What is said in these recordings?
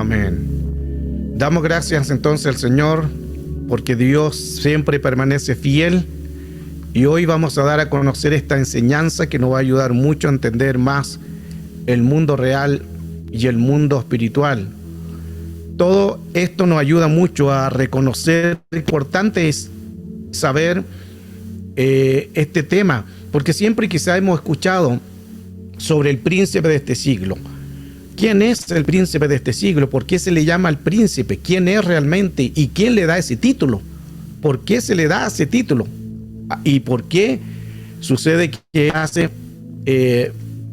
Amén. Damos gracias entonces al Señor porque Dios siempre permanece fiel, y hoy vamos a dar a conocer esta enseñanza que nos va a ayudar mucho a entender más el mundo real y el mundo espiritual. Todo esto nos ayuda mucho a reconocer lo importante es saber este tema, porque siempre quizá hemos escuchado sobre el príncipe de este siglo. ¿Quién es el príncipe de este siglo? ¿Por qué se le llama al príncipe? ¿Quién es realmente? ¿Y quién le da ese título? ¿Por qué se le da ese título? ¿Y por qué sucede que hace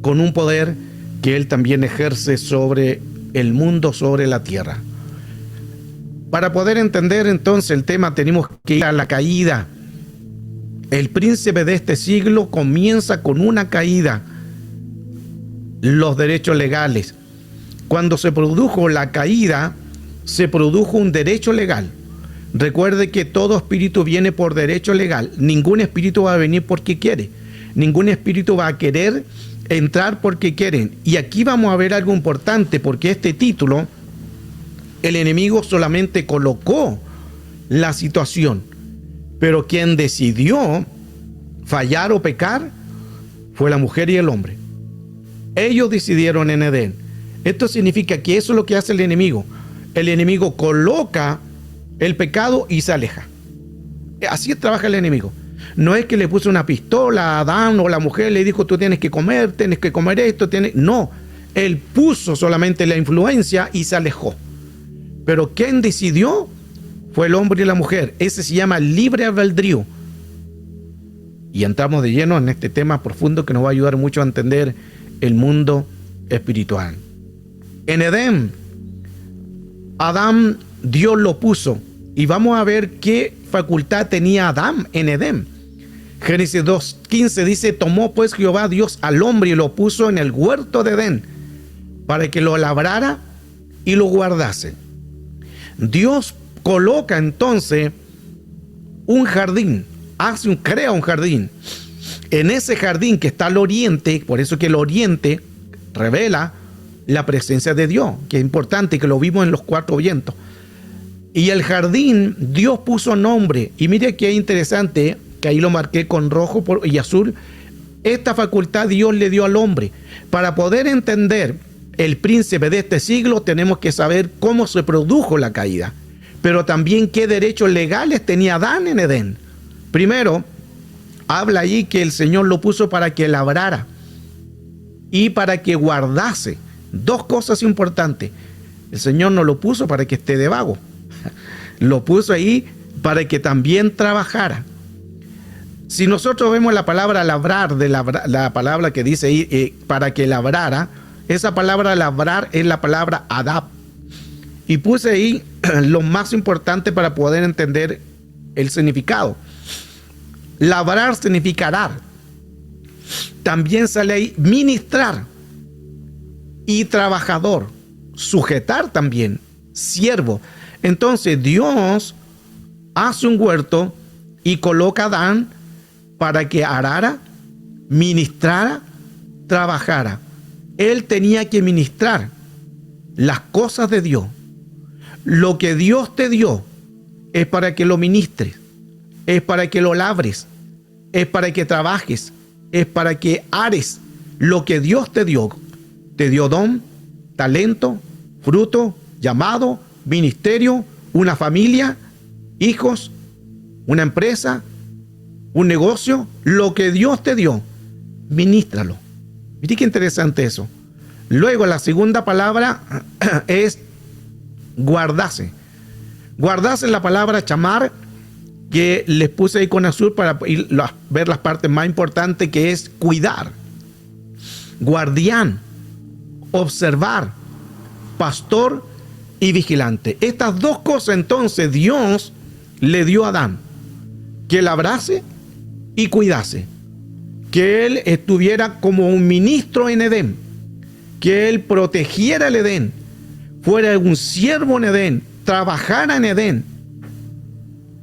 con un poder que él también ejerce sobre el mundo, sobre la tierra? Para poder entender entonces el tema tenemos que ir a la caída. El príncipe de este siglo comienza con una caída. Los derechos legales. Cuando se produjo la caída, se produjo un derecho legal. Recuerde que todo espíritu viene por derecho legal. Ningún espíritu va a venir porque quiere. Ningún espíritu va a querer entrar porque quieren. Y aquí vamos a ver algo importante, porque este título, el enemigo solamente colocó la situación, pero quien decidió fallar o pecar fue la mujer y el hombre. Ellos decidieron en Edén. Esto significa que eso es lo que hace el enemigo. El enemigo coloca el pecado y se aleja. Así trabaja el enemigo. No es que le puso una pistola a Adán o la mujer le dijo tú tienes que comer esto, no. Él puso solamente la influencia y se alejó. Pero quien decidió fue el hombre y la mujer. Ese se llama libre albedrío. Y entramos de lleno en este tema profundo que nos va a ayudar mucho a entender el mundo espiritual. En Edén, Adán, Dios lo puso. Y vamos a ver qué facultad tenía Adán en Edén. Génesis 2:15 dice: tomó pues Jehová Dios al hombre y lo puso en el huerto de Edén, para que lo labrara y lo guardase. Dios coloca entonces un jardín, crea un jardín. En ese jardín que está al oriente, por eso que el oriente revela la presencia de Dios, que es importante, que lo vimos en los cuatro vientos. Y el jardín, Dios puso nombre. Y mire qué interesante, que ahí lo marqué con rojo y azul. Esta facultad Dios le dio al hombre. Para poder entender el príncipe de este siglo, tenemos que saber cómo se produjo la caída, pero también qué derechos legales tenía Adán en Edén. Primero, habla allí que el Señor lo puso para que labrara y para que guardase. Dos cosas importantes. El Señor no lo puso para que esté de vago. Lo puso ahí para que también trabajara. Si nosotros vemos la palabra labrar, la palabra que dice ahí, para que labrara, esa palabra labrar es la palabra adab. Y puse ahí lo más importante para poder entender el significado. Labrar significa arar. También sale ahí ministrar y trabajador. Sujetar también, siervo. Entonces Dios hace un huerto y coloca a Adán para que arara, ministrara, trabajara. Él tenía que ministrar las cosas de Dios. Lo que Dios te dio es para que lo ministres, es para que lo labres, es para que trabajes, es para que ares. Lo que Dios te dio don, talento, fruto, llamado, ministerio, una familia, hijos, una empresa, un negocio. Lo que Dios te dio, ministralo. Mire qué interesante eso. Luego la segunda palabra es guardarse. Guardarse es la palabra chamar, que les puse ahí con azul para ver las partes más importantes, que es cuidar, guardián, observar, pastor y vigilante. Estas dos cosas entonces Dios le dio a Adán: que labrase y cuidase, que él estuviera como un ministro en Edén, que él protegiera el Edén, fuera un siervo en Edén, trabajara en Edén.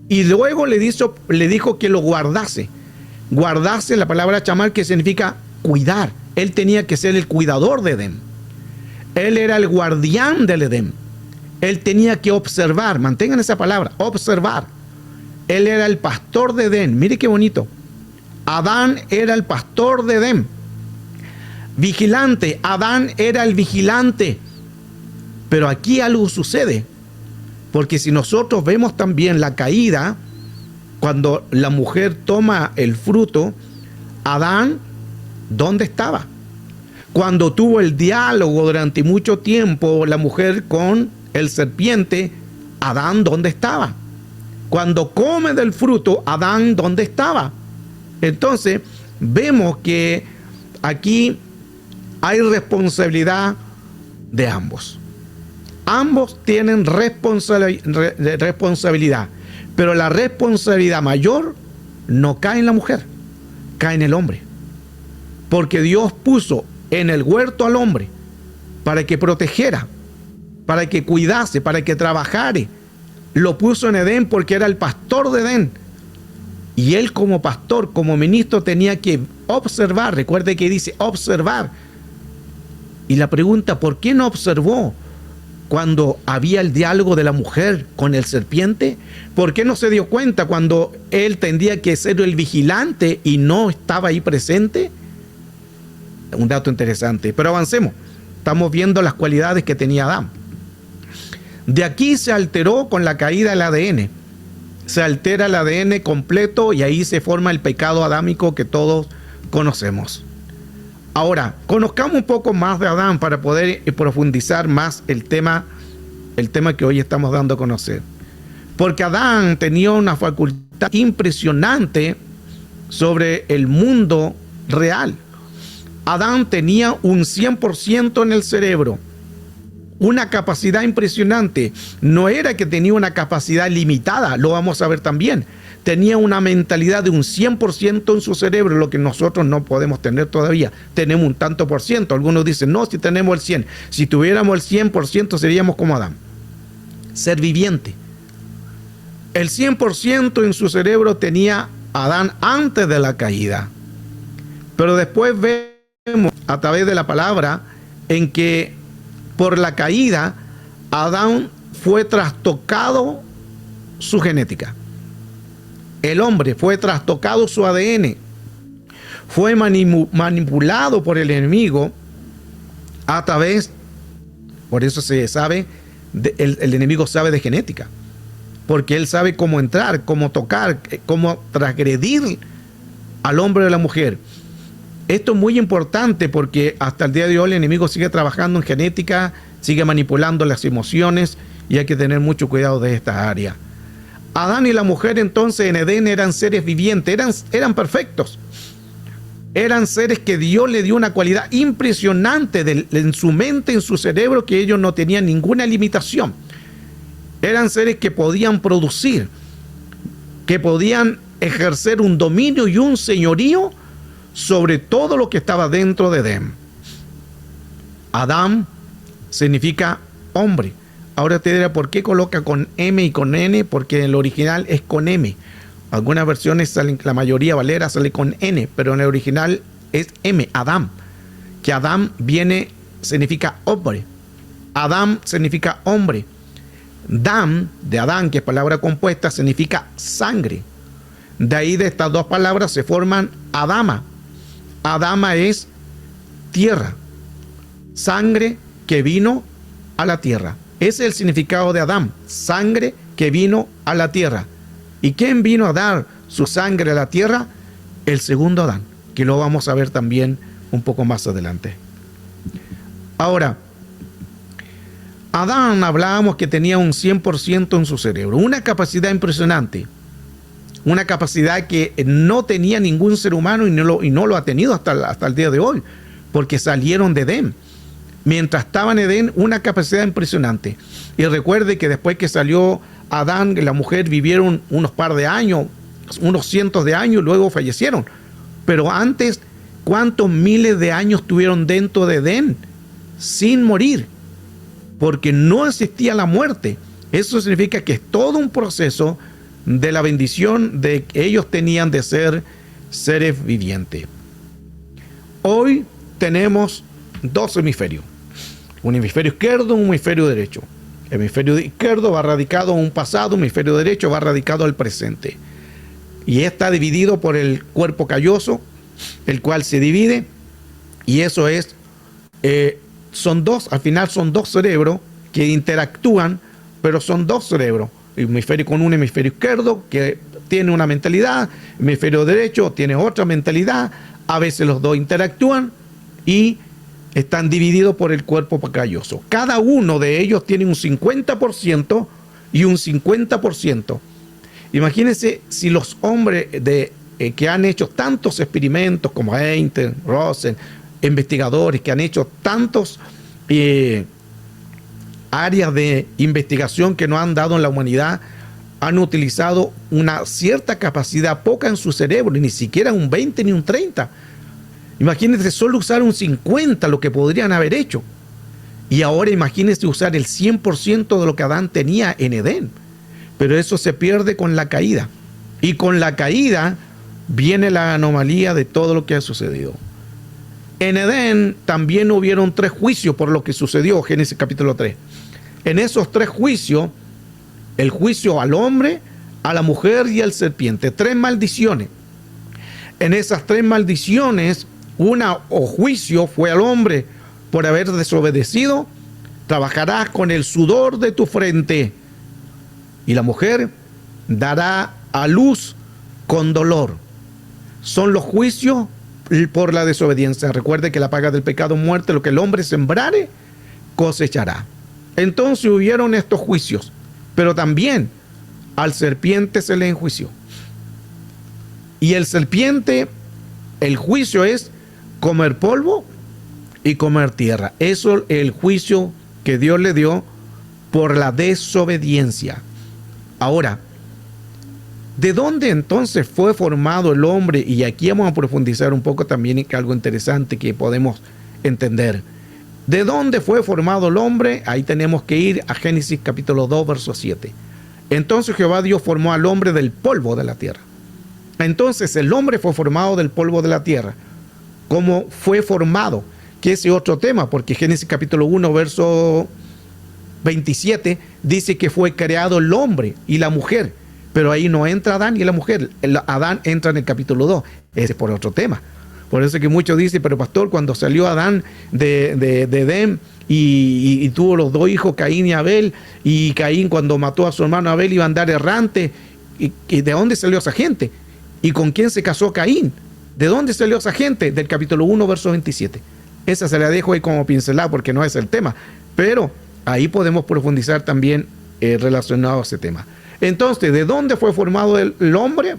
Y luego le dijo que lo guardase. Guardase, la palabra chamar, que significa cuidar. Él tenía que ser el cuidador de Edén. Él era el guardián del Edén. Él tenía que observar, mantengan esa palabra, observar. Él era el pastor de Edén. Mire qué bonito. Adán era el pastor de Edén. Vigilante, Adán era el vigilante. Pero aquí algo sucede. Porque si nosotros vemos también la caída, cuando la mujer toma el fruto, Adán, ¿dónde estaba? Cuando tuvo el diálogo durante mucho tiempo la mujer con el serpiente, Adán, ¿dónde estaba? Cuando come del fruto, Adán, ¿dónde estaba? Entonces, vemos que aquí hay responsabilidad de ambos. Ambos tienen responsabilidad, pero la responsabilidad mayor no cae en la mujer, cae en el hombre. Porque Dios puso en el huerto al hombre para que protegiera, para que cuidase, para que trabajara. Lo puso en Edén porque era el pastor de Edén. Y él como pastor, como ministro, tenía que observar. Recuerde que dice observar. Y la pregunta, ¿por qué no observó cuando había el diálogo de la mujer con el serpiente? ¿Por qué no se dio cuenta cuando él tendría que ser el vigilante y no estaba ahí presente? Un dato interesante. Pero avancemos. Estamos viendo las cualidades que tenía Adán. De aquí se alteró con la caída del ADN. Se altera el ADN completo y ahí se forma el pecado adámico que todos conocemos. Ahora, conozcamos un poco más de Adán para poder profundizar más el tema que hoy estamos dando a conocer. Porque Adán tenía una facultad impresionante sobre el mundo real. Adán tenía un 100% en el cerebro. Una capacidad impresionante. No era que tenía una capacidad limitada, lo vamos a ver también. Tenía una mentalidad de un 100% en su cerebro, lo que nosotros no podemos tener todavía. Tenemos un tanto por ciento. Algunos dicen, no, si tenemos el 100. Si tuviéramos el 100% seríamos como Adán. Ser viviente. El 100% en su cerebro tenía Adán antes de la caída. Pero después vemos a través de la palabra en que por la caída, Adán fue trastocado su genética. El hombre fue trastocado su ADN. Fue manipulado por el enemigo a través, por eso se sabe, el enemigo sabe de genética. Porque él sabe cómo entrar, cómo tocar, cómo transgredir al hombre o a la mujer. Esto es muy importante porque hasta el día de hoy el enemigo sigue trabajando en genética, sigue manipulando las emociones y hay que tener mucho cuidado de esta área. Adán y la mujer entonces en Edén eran seres vivientes, eran perfectos. Eran seres que Dios le dio una cualidad impresionante en su mente, en su cerebro, que ellos no tenían ninguna limitación. Eran seres que podían producir, que podían ejercer un dominio y un señorío sobre todo lo que estaba dentro de Edén. Adán significa hombre. Ahora te dirá, ¿por qué coloca con M y con N? Porque en el original es con M. Algunas versiones salen, la mayoría Valera sale con N, pero en el original es M, Adán. Que Adán significa hombre. Adán significa hombre. Dan, de Adán, que es palabra compuesta, significa sangre. De ahí de estas dos palabras se forman Adama. Adama es tierra, sangre que vino a la tierra. Ese es el significado de Adán, sangre que vino a la tierra. ¿Y quién vino a dar su sangre a la tierra? El segundo Adán, que lo vamos a ver también un poco más adelante. Ahora, Adán hablábamos que tenía un 100% en su cerebro, una capacidad impresionante. Una capacidad que no tenía ningún ser humano y no lo ha tenido hasta el día de hoy, porque salieron de Edén. Mientras estaban en Edén, una capacidad impresionante. Y recuerde que después que salió Adán y la mujer vivieron unos par de años, unos cientos de años, y luego fallecieron. Pero antes, ¿cuántos miles de años tuvieron dentro de Edén sin morir? Porque no existía la muerte. Eso significa que es todo un proceso de la bendición de que ellos tenían de ser seres vivientes. Hoy tenemos dos hemisferios, un hemisferio izquierdo y un hemisferio derecho. Hemisferio izquierdo va radicado a un pasado, hemisferio derecho va radicado al presente. Y está dividido por el cuerpo calloso, el cual se divide, y eso es, son dos, al final son dos cerebros que interactúan, pero son dos cerebros, hemisferio con un hemisferio izquierdo que tiene una mentalidad, hemisferio derecho tiene otra mentalidad, a veces los dos interactúan y están divididos por el cuerpo calloso. Cada uno de ellos tiene un 50% y un 50%. Imagínense si los hombres que han hecho tantos experimentos como Einstein, Rosen, investigadores que han hecho tantos áreas de investigación que nos han dado en la humanidad, han utilizado una cierta capacidad poca en su cerebro, ni siquiera un 20 ni un 30. Imagínense solo usar un 50 lo que podrían haber hecho. Y ahora imagínense usar el 100% de lo que Adán tenía en Edén. Pero eso se pierde con la caída. Y con la caída viene la anomalía de todo lo que ha sucedido. En Edén también hubieron 3 juicios por lo que sucedió, Génesis capítulo 3. En esos 3 juicios, el juicio al hombre, a la mujer y al serpiente. 3 maldiciones. En esas 3 maldiciones, una o juicio fue al hombre por haber desobedecido, trabajarás con el sudor de tu frente. Y la mujer dará a luz con dolor. Son los juicios por la desobediencia. Recuerde que la paga del pecado es muerte, lo que el hombre sembrare, cosechará. Entonces hubieron estos juicios, pero también al serpiente se le enjuició. Y el serpiente, el juicio es comer polvo y comer tierra. Eso es el juicio que Dios le dio por la desobediencia. Ahora, ¿de dónde entonces fue formado el hombre? Y aquí vamos a profundizar un poco también en algo interesante que podemos entender. ¿De dónde fue formado el hombre? Ahí tenemos que ir a Génesis capítulo 2, verso 7. Entonces Jehová Dios formó al hombre del polvo de la tierra. Entonces el hombre fue formado del polvo de la tierra. ¿Cómo fue formado? Que ese es otro tema, porque Génesis capítulo 1, verso 27 dice que fue creado el hombre y la mujer, pero ahí no entra Adán y la mujer. Adán entra en el capítulo 2, ese es por otro tema. Por eso que muchos dicen, pero pastor, cuando salió Adán de Edén y tuvo los 2 hijos, Caín y Abel, y Caín cuando mató a su hermano Abel iba a andar errante, ¿y de dónde salió esa gente? ¿Y con quién se casó Caín? ¿De dónde salió esa gente? Del capítulo 1, verso 27. Esa se la dejo ahí como pincelada porque no es el tema, pero ahí podemos profundizar también relacionado a ese tema. Entonces, ¿de dónde fue formado el hombre?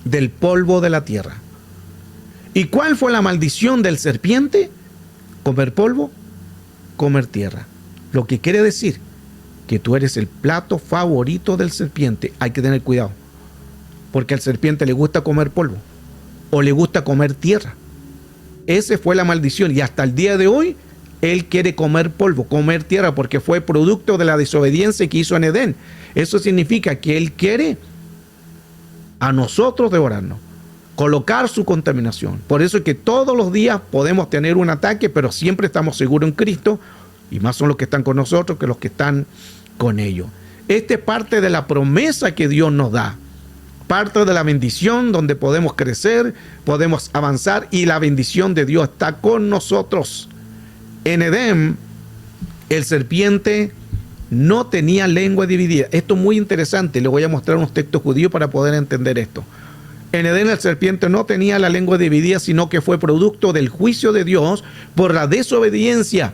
Del polvo de la tierra. ¿Y cuál fue la maldición del serpiente? Comer polvo, comer tierra. Lo que quiere decir que tú eres el plato favorito del serpiente. Hay que tener cuidado, porque al serpiente le gusta comer polvo o le gusta comer tierra. Esa fue la maldición y hasta el día de hoy él quiere comer polvo, comer tierra, porque fue producto de la desobediencia que hizo en Edén. Eso significa que él quiere a nosotros devorarnos, colocar su contaminación. Por eso es que todos los días podemos tener un ataque, pero siempre estamos seguros en Cristo, y más son los que están con nosotros que los que están con ellos. Esta es parte de la promesa que Dios nos da, parte de la bendición donde podemos crecer, podemos avanzar, y la bendición de Dios está con nosotros. En Edén, el serpiente no tenía lengua dividida. Esto es muy interesante. Le voy a mostrar unos textos judíos para poder entender esto. En Edén, el serpiente no tenía la lengua dividida, sino que fue producto del juicio de Dios por la desobediencia.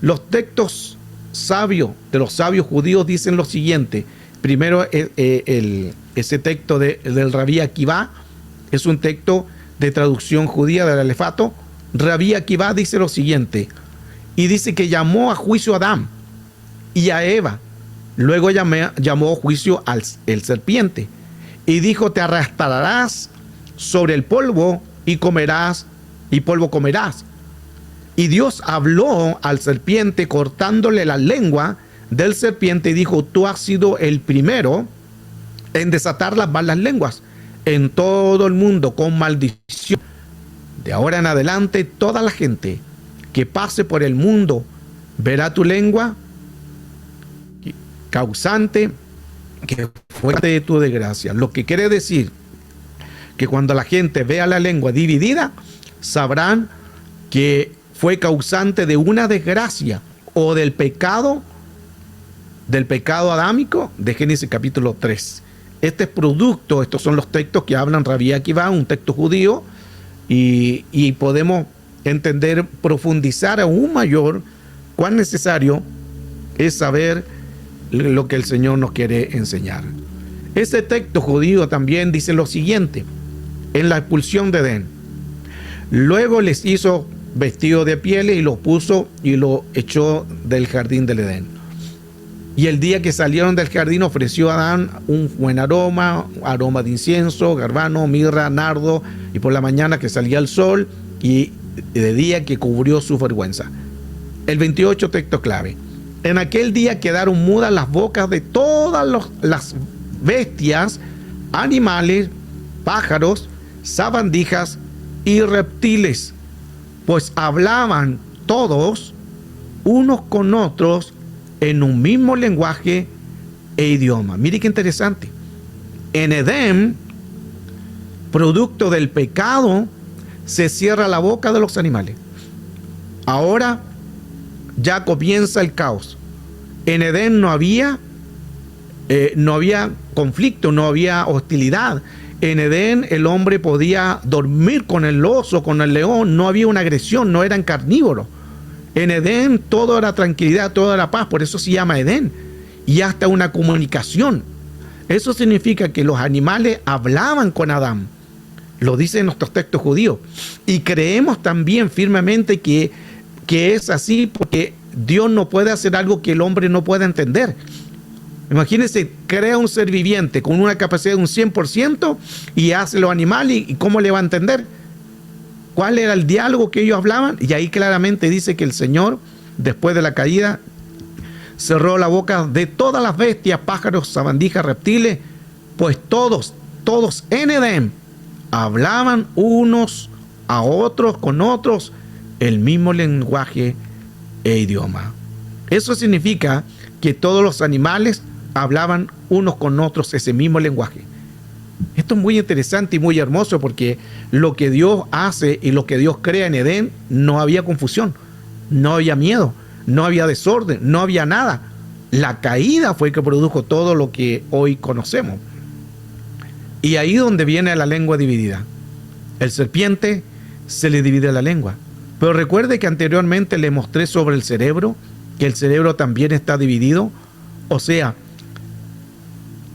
Los textos sabios de los sabios judíos dicen lo siguiente. Primero, ese texto del Rabí Akivá es un texto de traducción judía del Alefato. Rabí Akivá dice lo siguiente, y dice que llamó a juicio a Adán y a Eva, luego llamó a juicio al serpiente, y dijo: te arrastrarás sobre el polvo y comerás, y polvo comerás. Y Dios habló al serpiente cortándole la lengua del serpiente y dijo: tú has sido el primero en desatar las malas lenguas en todo el mundo con maldición. De ahora en adelante, toda la gente que pase por el mundo verá tu lengua causante que fue de tu desgracia. Lo que quiere decir que cuando la gente vea la lengua dividida, sabrán que fue causante de una desgracia o del pecado adámico de Génesis capítulo 3. Este es producto, estos son los textos que hablan Rabbi Akiva, un texto judío, y podemos entender, profundizar aún mayor cuán necesario es saber lo que el Señor nos quiere enseñar. Este texto judío también dice lo siguiente: en la expulsión de Edén, luego les hizo vestido de pieles y lo puso y lo echó del jardín del Edén. Y el día que salieron del jardín ofreció a Adán un buen aroma de incienso, garbano, mirra, nardo, y por la mañana que salía el sol y de día que cubrió su vergüenza. El 28, texto clave: en aquel día quedaron mudas las bocas de todas las bestias, animales, pájaros, sabandijas y reptiles, pues hablaban todos unos con otros en un mismo lenguaje e idioma. Mire qué interesante. En Edén, producto del pecado, se cierra la boca de los animales. Ahora ya comienza el caos. En Edén no había conflicto, no había hostilidad. En Edén el hombre podía dormir con el oso, con el león, no había una agresión, no eran carnívoros. En Edén todo era tranquilidad, todo era paz, por eso se llama Edén. Y hasta una comunicación. Eso significa que los animales hablaban con Adán. Lo dicen nuestros textos judíos. Y creemos también firmemente que es así, porque Dios no puede hacer algo que el hombre no pueda entender. Imagínense, crea un ser viviente con una capacidad de un 100% y hace los animales, y ¿cómo le va a entender? ¿Cuál era el diálogo que ellos hablaban? Y ahí claramente dice que el Señor, después de la caída, cerró la boca de todas las bestias, pájaros, sabandijas, reptiles, pues todos en Edén hablaban unos a otros, con otros, el mismo lenguaje e idioma. Eso significa que todos los animales hablaban unos con otros ese mismo lenguaje. Esto es muy interesante y muy hermoso, porque lo que Dios hace y lo que Dios crea en Edén, no había confusión, no había miedo, no había desorden, no había nada. La caída fue que produjo todo lo que hoy conocemos. Y ahí donde viene la lengua dividida. El serpiente se le divide la lengua. Pero recuerde que anteriormente le mostré sobre el cerebro, que el cerebro también está dividido. O sea,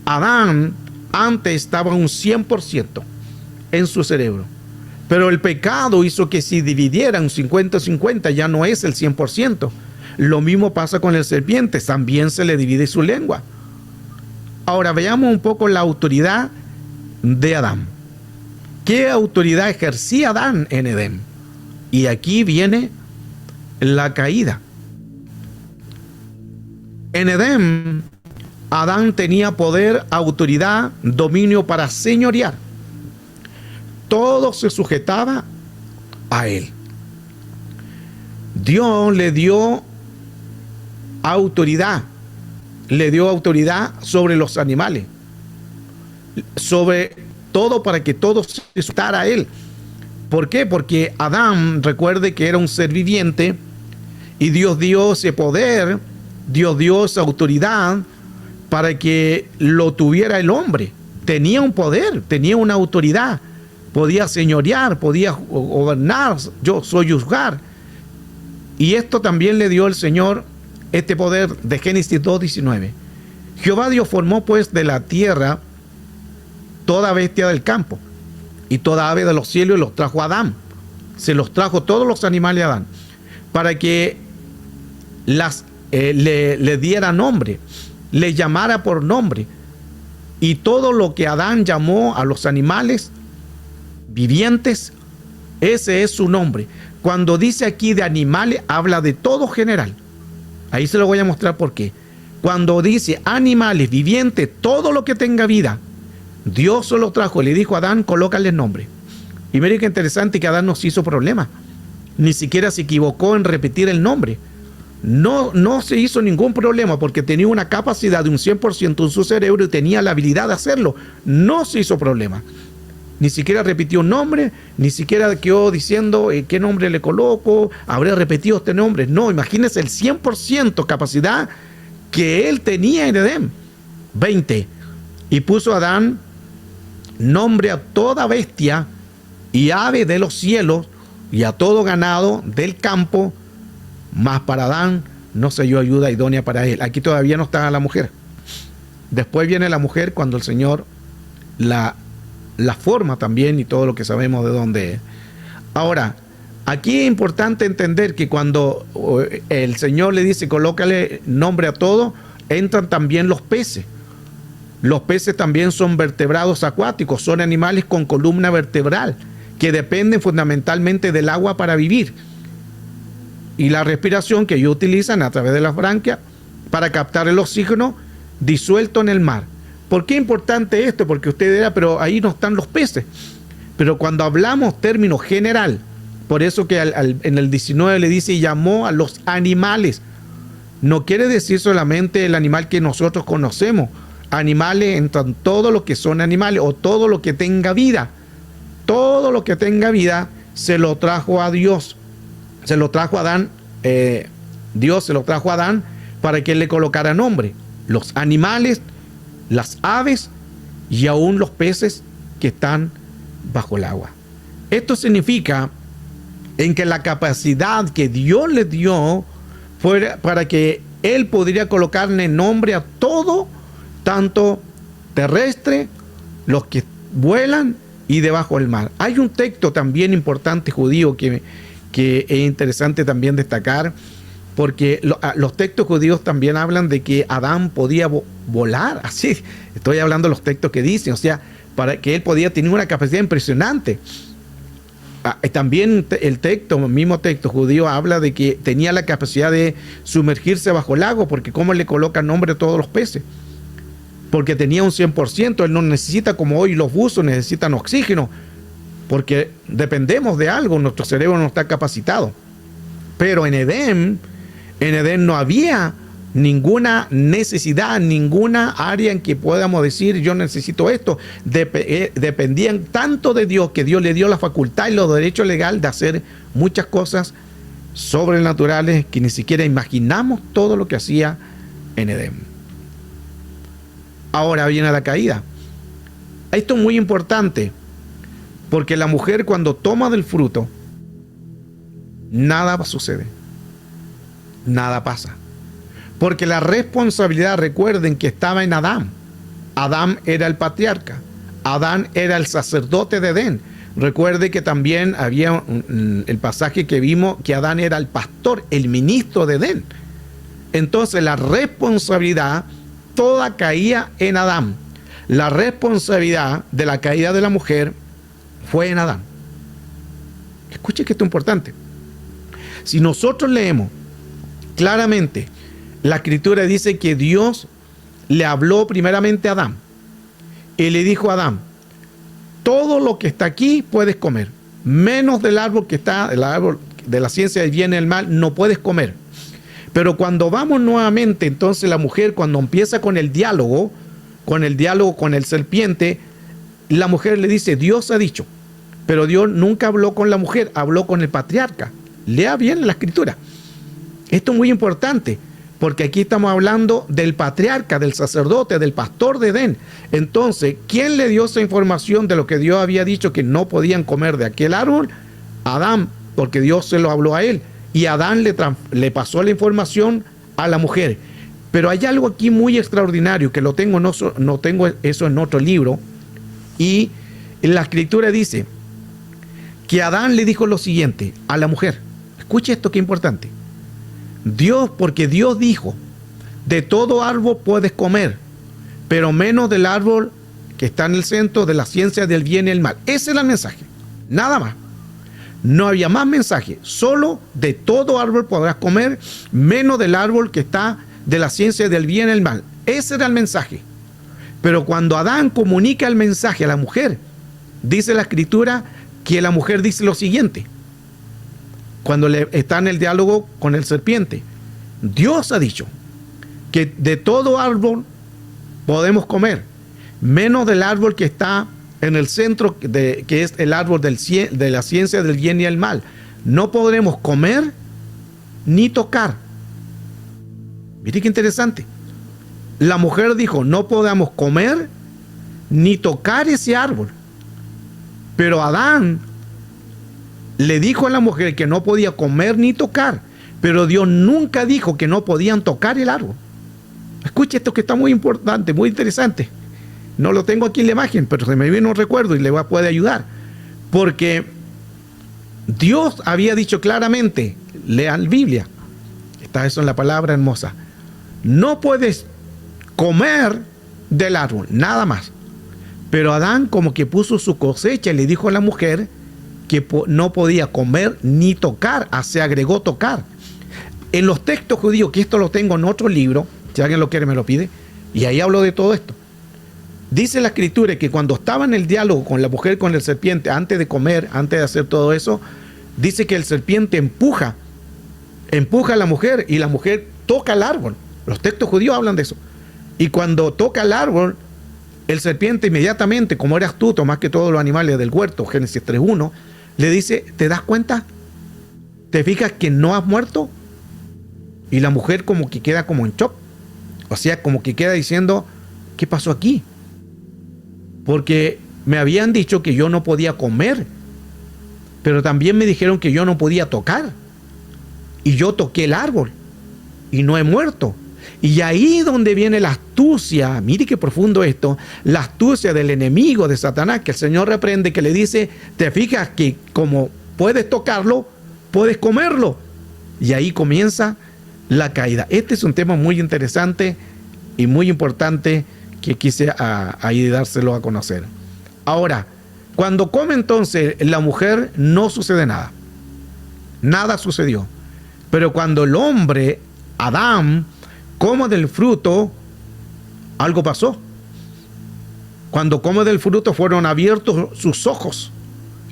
Adán antes estaba un 100% en su cerebro, pero el pecado hizo que se dividiera un 50-50, ya no es el 100%. Lo mismo pasa con el serpiente, también se le divide su lengua. Ahora veamos un poco la autoridad de Adán. ¿Qué autoridad ejercía Adán en Edén? Y aquí viene la caída. En Edén, Adán tenía poder, autoridad, dominio para señorear. Todo se sujetaba a él. Dios le dio autoridad sobre los animales, sobre todo, para que todo se sujetara a él. ¿Por qué? Porque Adán, recuerde que era un ser viviente, y Dios dio ese poder, Dios dio esa autoridad para que lo tuviera el hombre. Tenía un poder, tenía una autoridad, podía señorear, podía gobernar, juzgar. Y esto también le dio el Señor, este poder de Génesis 2:19. Jehová Dios formó pues de la tierra toda bestia del campo y toda ave de los cielos, y los trajo a Adán. Se los trajo todos los animales a Adán, para que le diera nombre, le llamara por nombre. Y todo lo que Adán llamó a los animales vivientes, ese es su nombre. Cuando dice aquí de animales, habla de todo general. Ahí se lo voy a mostrar por qué. Cuando dice animales vivientes, todo lo que tenga vida, Dios se lo trajo, le dijo a Adán, colócale nombre. Y miren qué interesante, que Adán no se hizo problema, ni siquiera se equivocó en repetir el nombre. no se hizo ningún problema porque tenía una capacidad de un 100% en su cerebro y tenía la habilidad de hacerlo. No se hizo problema. Ni siquiera repitió un nombre, ni siquiera quedó diciendo qué nombre le coloco, habré repetido este nombre. No, imagínense el 100% capacidad que él tenía en Edén. 20. Y puso a Adán nombre a toda bestia y ave de los cielos y a todo ganado del campo, mas para Adán no se halló ayuda idónea para él. Aquí todavía no está la mujer. Después viene la mujer cuando el Señor la forma también y todo lo que sabemos de dónde es. Ahora, aquí es importante entender que cuando el Señor le dice colócale nombre a todo, entran también los peces. Los peces también son vertebrados acuáticos, son animales con columna vertebral que dependen fundamentalmente del agua para vivir y la respiración que ellos utilizan a través de las branquias para captar el oxígeno disuelto en el mar. ¿Por qué es importante esto? Porque usted dirá, pero ahí no están los peces. Pero cuando hablamos término general, por eso que en el 19 le dice, llamó a los animales. No quiere decir solamente el animal que nosotros conocemos. Animales entran todo lo que son animales o todo lo que tenga vida. Todo lo que tenga vida se lo trajo a Dios. Se lo trajo a Adán. Dios se lo trajo a Adán para que él le colocara nombre. Los animales, las aves y aún los peces que están bajo el agua. Esto significa en que la capacidad que Dios le dio fue para que él podría colocarle nombre a todo, tanto terrestre, los que vuelan y debajo del mar. Hay un texto también importante judío que es interesante también destacar, porque los textos judíos también hablan de que Adán podía volar. Así, estoy hablando de los textos que dicen, o sea, para que él podía tener una capacidad impresionante. También el mismo texto judío habla de que tenía la capacidad de sumergirse bajo el agua, porque cómo le coloca nombre a todos los peces, porque tenía un 100%, él no necesita como hoy los buzos necesitan oxígeno, porque dependemos de algo, nuestro cerebro no está capacitado. Pero en Edén no había ninguna necesidad, ninguna área en que podamos decir yo necesito esto. Dependían tanto de Dios que Dios le dio la facultad y los derechos legales de hacer muchas cosas sobrenaturales que ni siquiera imaginamos todo lo que hacía en Edén. Ahora viene la caída. Esto es muy importante porque la mujer cuando toma del fruto, nada sucede. Nada pasa. Porque la responsabilidad, recuerden que estaba en Adán. Adán era el patriarca. Adán era el sacerdote de Edén. Recuerde que también había el pasaje que vimos que Adán era el pastor, el ministro de Edén. Entonces la responsabilidad toda caía en Adán. La responsabilidad de la caída de la mujer fue en Adán. Escuche que esto es importante. Si nosotros leemos claramente, la escritura dice que Dios le habló primeramente a Adán y le dijo a Adán, todo lo que está aquí puedes comer, menos del árbol que está, el árbol de la ciencia del bien y el mal, no puedes comer. Pero cuando vamos nuevamente, entonces la mujer cuando empieza con el diálogo con el serpiente, la mujer le dice, Dios ha dicho, pero Dios nunca habló con la mujer, habló con el patriarca. Lea bien la escritura. Esto es muy importante, porque aquí estamos hablando del patriarca, del sacerdote, del pastor de Edén. Entonces, ¿quién le dio esa información de lo que Dios había dicho que no podían comer de aquel árbol? Adán, porque Dios se lo habló a él. Y Adán le pasó la información a la mujer. Pero hay algo aquí muy extraordinario, que no tengo eso en otro libro. Y la escritura dice que Adán le dijo lo siguiente a la mujer. Escuche esto que es importante. Porque Dios dijo, de todo árbol puedes comer, pero menos del árbol que está en el centro de la ciencia del bien y el mal. Ese era el mensaje, nada más. No había más mensaje, solo de todo árbol podrás comer, menos del árbol que está de la ciencia del bien y el mal. Ese era el mensaje. Pero cuando Adán comunica el mensaje a la mujer, dice la escritura que la mujer dice lo siguiente. Cuando está en el diálogo con el serpiente, Dios ha dicho que de todo árbol podemos comer, menos del árbol que está en el centro, que es el árbol de la ciencia del bien y el mal. No podremos comer ni tocar. Mire qué interesante. La mujer dijo, no podamos comer ni tocar ese árbol. Pero Adán le dijo a la mujer que no podía comer ni tocar, pero Dios nunca dijo que no podían tocar el árbol. Escuche esto que está muy importante, muy interesante. No lo tengo aquí en la imagen, pero se me viene un recuerdo y le puede ayudar. Porque Dios había dicho claramente, lean Biblia, está eso en la palabra hermosa, no puedes comer del árbol, nada más. Pero Adán como que puso su cosecha y le dijo a la mujer que no podía comer ni tocar, se agregó tocar. En los textos judíos, que esto lo tengo en otro libro, si alguien lo quiere me lo pide, y ahí hablo de todo esto. Dice la escritura que cuando estaba en el diálogo con la mujer, con el serpiente, antes de comer, antes de hacer todo eso, dice que el serpiente empuja a la mujer y la mujer toca el árbol. Los textos judíos hablan de eso. Y cuando toca el árbol, el serpiente inmediatamente, como era astuto más que todos los animales del huerto, Génesis 3:1, le dice, ¿te das cuenta? ¿Te fijas que no has muerto? Y la mujer como que queda como en shock. O sea, como que queda diciendo, ¿qué pasó aquí? Porque me habían dicho que yo no podía comer, pero también me dijeron que yo no podía tocar. Y yo toqué el árbol y no he muerto. Y ahí donde viene la astucia, mire qué profundo esto, la astucia del enemigo de Satanás, que el Señor reprende, que le dice, te fijas que como puedes tocarlo, puedes comerlo. Y ahí comienza la caída. Este es un tema muy interesante y muy importante que quise ahí dárselo a conocer. Ahora, cuando come entonces la mujer, no sucede nada. Nada sucedió. Pero cuando el hombre, Adán, come del fruto, algo pasó. Cuando come del fruto fueron abiertos sus ojos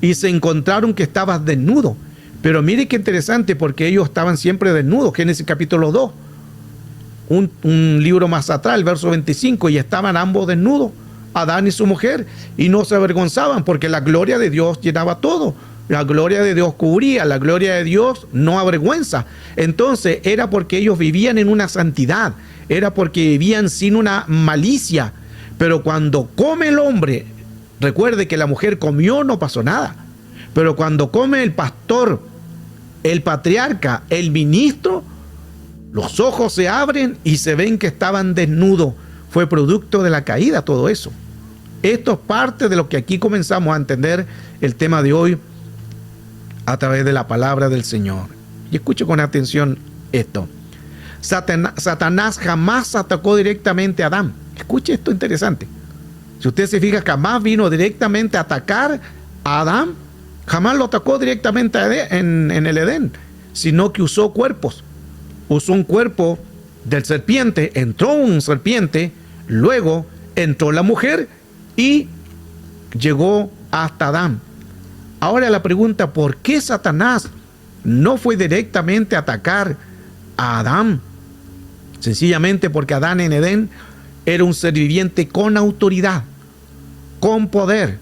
y se encontraron que estaba desnudo. Pero mire qué interesante, porque ellos estaban siempre desnudos. Génesis capítulo 2. Un libro más atrás, el verso 25, y estaban ambos desnudos, Adán y su mujer, y no se avergonzaban, porque la gloria de Dios llenaba todo. La gloria de Dios cubría, la gloria de Dios no avergüenza. Entonces era porque ellos vivían en una santidad, era porque vivían sin una malicia. Pero cuando come el hombre, recuerde que la mujer comió, no pasó nada. Pero cuando come el pastor, el patriarca, el ministro, los ojos se abren y se ven que estaban desnudos. Fue producto de la caída todo eso. Esto es parte de lo que aquí comenzamos a entender el tema de hoy a través de la palabra del Señor. Y escuche con atención esto. Satanás jamás atacó directamente a Adán. Escuche esto interesante. Si usted se fija, jamás vino directamente a atacar a Adán. Jamás lo atacó directamente en el Edén, sino que usó cuerpos. Usó un cuerpo del serpiente, entró un serpiente, luego entró la mujer y llegó hasta Adán. Ahora la pregunta, ¿por qué Satanás no fue directamente a atacar a Adán? Sencillamente porque Adán en Edén era un ser viviente con autoridad, con poder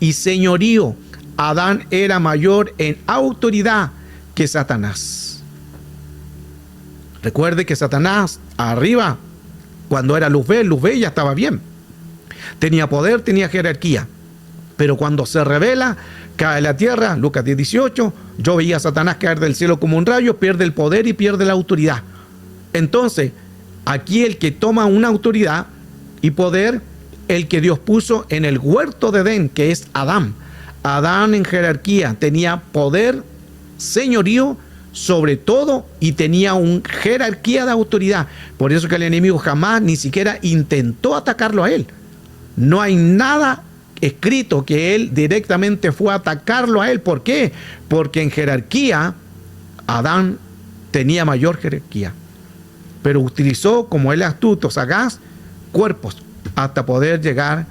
y señorío. Adán era mayor en autoridad que Satanás. Recuerde que Satanás arriba, cuando era luz B ya estaba bien. Tenía poder, tenía jerarquía. Pero cuando se revela, cae a la tierra, Lucas 10:18, yo veía a Satanás caer del cielo como un rayo, pierde el poder y pierde la autoridad. Entonces, aquí el que toma una autoridad y poder, el que Dios puso en el huerto de Edén, que es Adán. Adán en jerarquía tenía poder, señorío sobre todo y tenía una jerarquía de autoridad. Por eso que el enemigo jamás ni siquiera intentó atacarlo a él. No hay nada escrito que él directamente fue a atacarlo a él. ¿Por qué? Porque en jerarquía Adán tenía mayor jerarquía, pero utilizó, como él es astuto, sagaz, cuerpos hasta poder llegar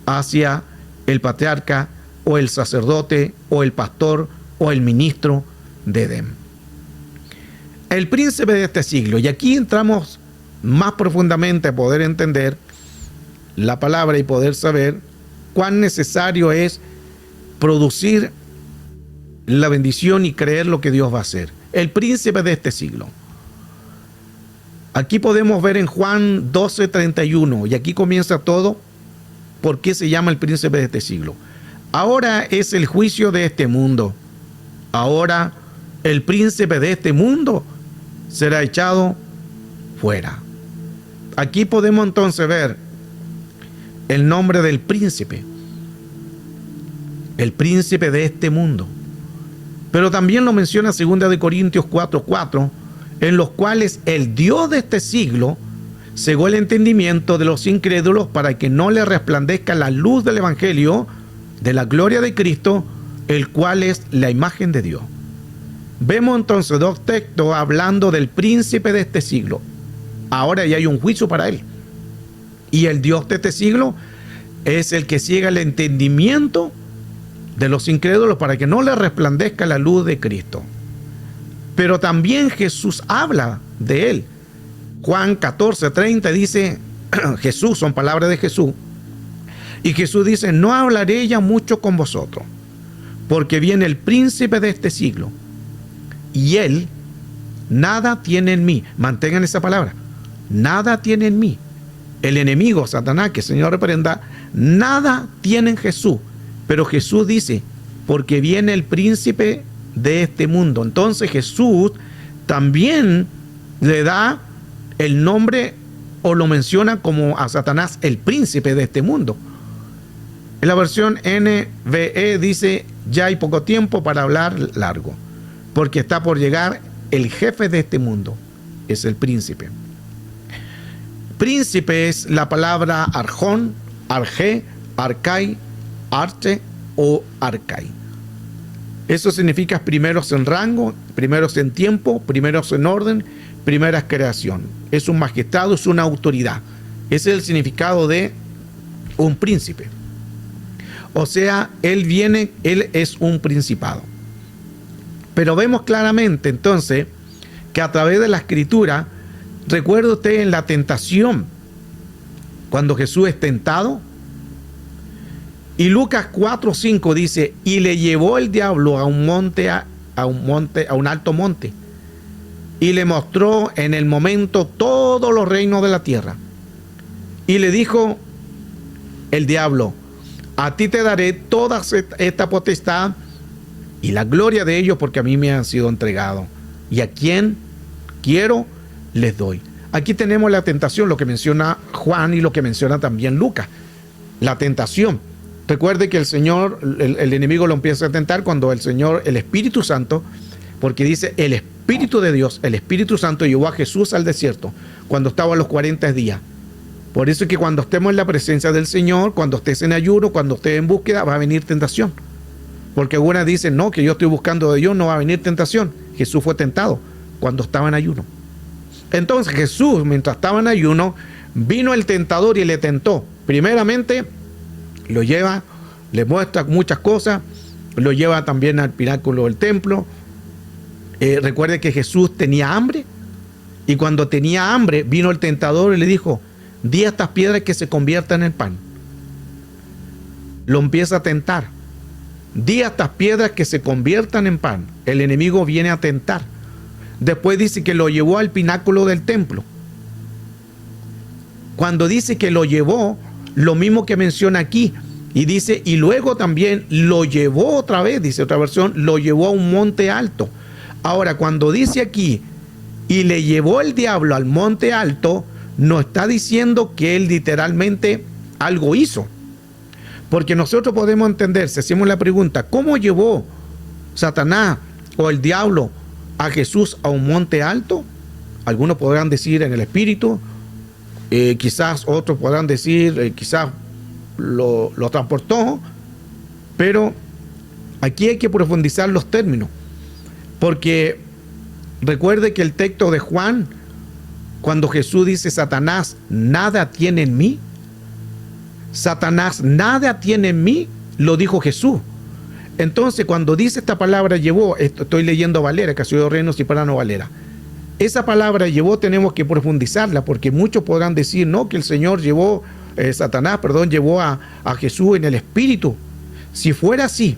hacia el patriarca o el sacerdote o el pastor o el ministro de Edén. El príncipe de este siglo. Y aquí entramos más profundamente a poder entender la palabra y poder saber cuán necesario es producir la bendición y creer lo que Dios va a hacer. El príncipe de este siglo. Aquí podemos ver en Juan 12:31, y aquí comienza todo. ¿Por qué se llama el príncipe de este siglo? Ahora es el juicio de este mundo. Ahora el príncipe de este mundo será echado fuera. Aquí podemos entonces ver el nombre del príncipe. El príncipe de este mundo. Pero también lo menciona 2 Corintios 4:4, en los cuales el Dios de este siglo cegó el entendimiento de los incrédulos para que no les resplandezca la luz del Evangelio de la gloria de Cristo, el cual es la imagen de Dios. Vemos entonces dos textos hablando del príncipe de este siglo. Ahora ya hay un juicio para él. Y el Dios de este siglo es el que ciega el entendimiento de los incrédulos para que no les resplandezca la luz de Cristo. Pero también Jesús habla de él. Juan 14:30 dice, Jesús, son palabras de Jesús, y Jesús dice: no hablaré ya mucho con vosotros, porque viene el príncipe de este siglo, y él nada tiene en mí. Mantengan esa palabra, nada tiene en mí. El enemigo, Satanás, que el Señor reprenda, nada tiene en Jesús. Pero Jesús dice, porque viene el príncipe de este mundo. Entonces Jesús también le da el nombre, o lo menciona como a Satanás, el príncipe de este mundo. En la versión NVE dice: ya hay poco tiempo para hablar largo, porque está por llegar el jefe de este mundo. Es el príncipe. Príncipe es la palabra arjón, arjé, arcai, arte o arcai. Eso significa primeros en rango, primeros en tiempo, primeros en orden, primeras creación. Es un magistrado, es una autoridad. Ese es el significado de un príncipe. O sea, él es un principado. Pero vemos claramente entonces que a través de la escritura, recuerda usted en la tentación, cuando Jesús es tentado, y Lucas 4:5 dice: y le llevó el diablo a un alto monte, y le mostró en el momento todos los reinos de la tierra. Y le dijo el diablo: a ti te daré toda esta potestad y la gloria de ellos, porque a mí me han sido entregados, y a quien quiero les doy. Aquí tenemos la tentación, lo que menciona Juan y lo que menciona también Lucas. La tentación. Recuerde que el Señor, el enemigo lo empieza a tentar cuando el Señor, el Espíritu Santo, porque dice el Espíritu de Dios, el Espíritu Santo llevó a Jesús al desierto cuando estaba a los 40 días. Por eso es que cuando estemos en la presencia del Señor, cuando estés en ayuno, cuando estés en búsqueda, va a venir tentación. Porque algunas dicen: no, que yo estoy buscando de Dios, no va a venir tentación. Jesús fue tentado cuando estaba en ayuno. Entonces Jesús, mientras estaba en ayuno, vino el tentador y le tentó. Primeramente lo lleva, le muestra muchas cosas, lo lleva también al pináculo del templo. Recuerde que Jesús tenía hambre, y cuando tenía hambre vino el tentador y le dijo: di a estas piedras que se conviertan en pan. Lo empieza a tentar. Di a estas piedras que se conviertan en pan. El enemigo viene a tentar. Después dice que lo llevó al pináculo del templo. Cuando dice que lo llevó, lo mismo que menciona aquí, y dice: y luego también lo llevó otra vez, dice otra versión, lo llevó a un monte alto. Ahora, cuando dice aquí: y le llevó el diablo al monte alto, no está diciendo que él literalmente algo hizo. Porque nosotros podemos entender, si hacemos la pregunta: ¿cómo llevó Satanás o el diablo a Jesús a un monte alto? Algunos podrán decir en el espíritu, quizás otros podrán decir, quizás lo transportó, pero aquí hay que profundizar los términos, porque recuerde que el texto de Juan, cuando Jesús dice: Satanás nada tiene en mí, Satanás nada tiene en mí, lo dijo Jesús. Entonces, cuando dice esta palabra llevó, estoy leyendo Valera, Castillo de Reinos y Parano Valera, esa palabra llevó tenemos que profundizarla, porque muchos podrán decir, no, que el Señor llevó, Satanás, llevó a Jesús en el espíritu. Si fuera así,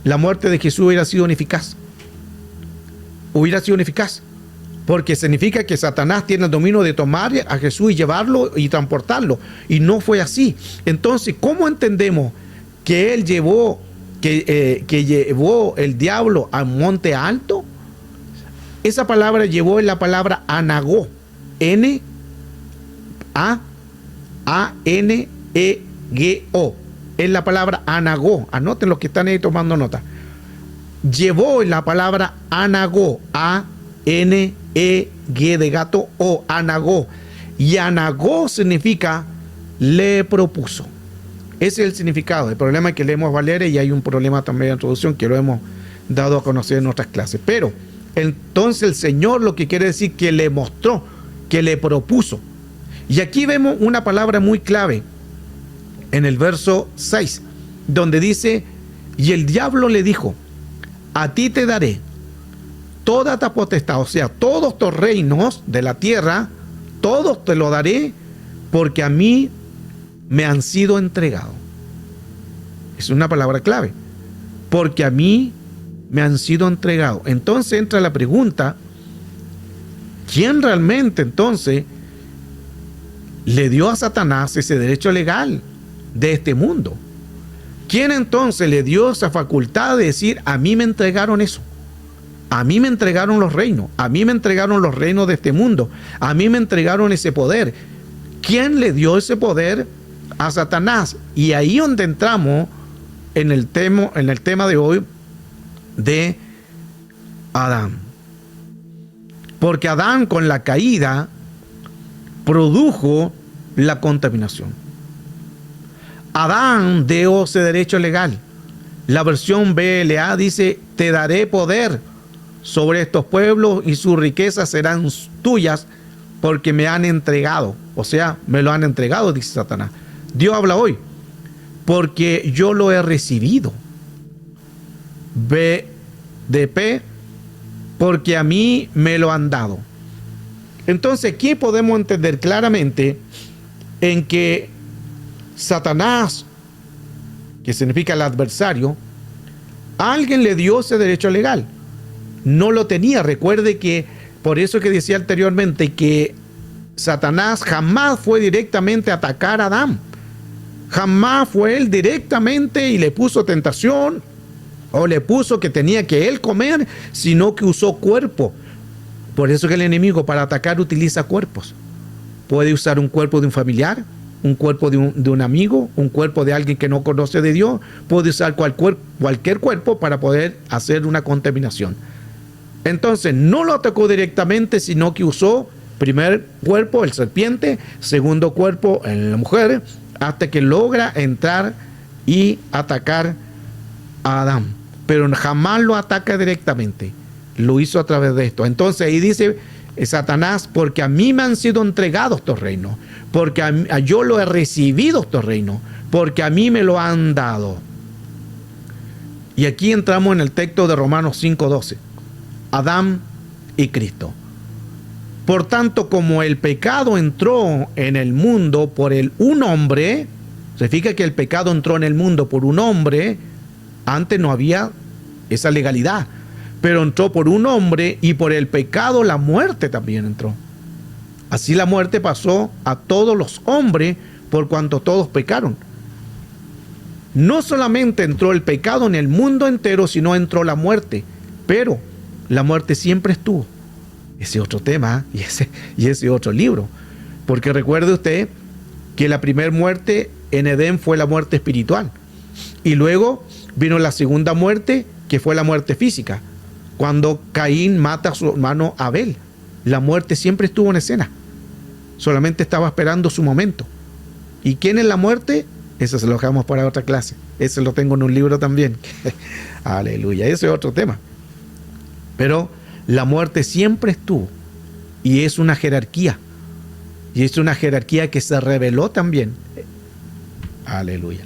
la muerte de Jesús hubiera sido ineficaz. Hubiera sido ineficaz. Porque significa que Satanás tiene el dominio de tomar a Jesús y llevarlo y transportarlo. Y no fue así. Entonces, ¿cómo entendemos que él llevó, que llevó el diablo al monte alto? Esa palabra llevó en la palabra anagó. N-A-N-E-G-O. Es la palabra anagó. Anoten los que están ahí tomando nota. Llevó en la palabra anagó. A-N-E-G de gato o anagó. Y anagó significa le propuso. Ese es el significado. El problema es que leemos Valeria y hay un problema también de introducción que lo hemos dado a conocer en nuestras clases. Pero entonces el Señor lo que quiere decir que le mostró, que le propuso. Y aquí vemos una palabra muy clave en el verso 6, donde dice, y el diablo le dijo, a ti te daré toda esta potestad, o sea, todos estos reinos de la tierra, todos te lo daré, porque a mí me han sido entregados. Es una palabra clave. Porque a mí me han sido entregados. Entonces entra la pregunta, ¿quién realmente entonces le dio a Satanás ese derecho legal de este mundo? ¿Quién entonces le dio esa facultad de decir, a mí me entregaron eso? A mí me entregaron los reinos, a mí me entregaron los reinos de este mundo, a mí me entregaron ese poder. ¿Quién le dio ese poder a Satanás? Y ahí donde entramos en el tema de hoy de Adán. Porque Adán con la caída produjo la contaminación. Adán dio ese derecho legal. La versión BLA dice, te daré poder sobre estos pueblos y sus riquezas serán tuyas porque me han entregado. O sea, me lo han entregado, dice Satanás. Dios habla hoy, porque yo lo he recibido. BDP, porque a mí me lo han dado. Entonces aquí podemos entender claramente en que Satanás, que significa el adversario, a alguien le dio ese derecho legal. No lo tenía. Recuerde que por eso que decía anteriormente que Satanás jamás fue directamente a atacar a Adán. Jamás fue él directamente y le puso tentación o le puso que tenía que él comer, sino que usó cuerpo. Por eso que el enemigo para atacar utiliza cuerpos. Puede usar un cuerpo de un familiar, un cuerpo de un amigo, un cuerpo de alguien que no conoce de Dios. Puede usar cualquier cuerpo para poder hacer una contaminación. Entonces no lo atacó directamente, sino que usó primer cuerpo, el serpiente, segundo cuerpo, la mujer, hasta que logra entrar y atacar a Adán. Pero jamás lo ataca directamente. Lo hizo a través de esto. Entonces ahí dice Satanás, porque a mí me han sido entregados estos reinos, porque yo lo he recibido estos reinos, porque a mí me lo han dado. Y aquí entramos en el texto de Romanos 5:12. Adán y Cristo. Por tanto, como el pecado entró en el mundo por un hombre, se fija que el pecado entró en el mundo por un hombre, antes no había esa legalidad, pero entró por un hombre y por el pecado la muerte también entró. Así la muerte pasó a todos los hombres por cuanto todos pecaron. No solamente entró el pecado en el mundo entero, sino entró la muerte, pero la muerte siempre estuvo. Ese otro tema y ese otro libro. Porque recuerde usted que la primera muerte en Edén fue la muerte espiritual. Y luego vino la segunda muerte, que fue la muerte física. Cuando Caín mata a su hermano Abel. La muerte siempre estuvo en escena. Solamente estaba esperando su momento. ¿Y quién es la muerte? Eso se lo dejamos para otra clase. Ese lo tengo en un libro también. Aleluya. Ese es otro tema. Pero la muerte siempre estuvo. Y es una jerarquía. Y es una jerarquía que se reveló también. Aleluya.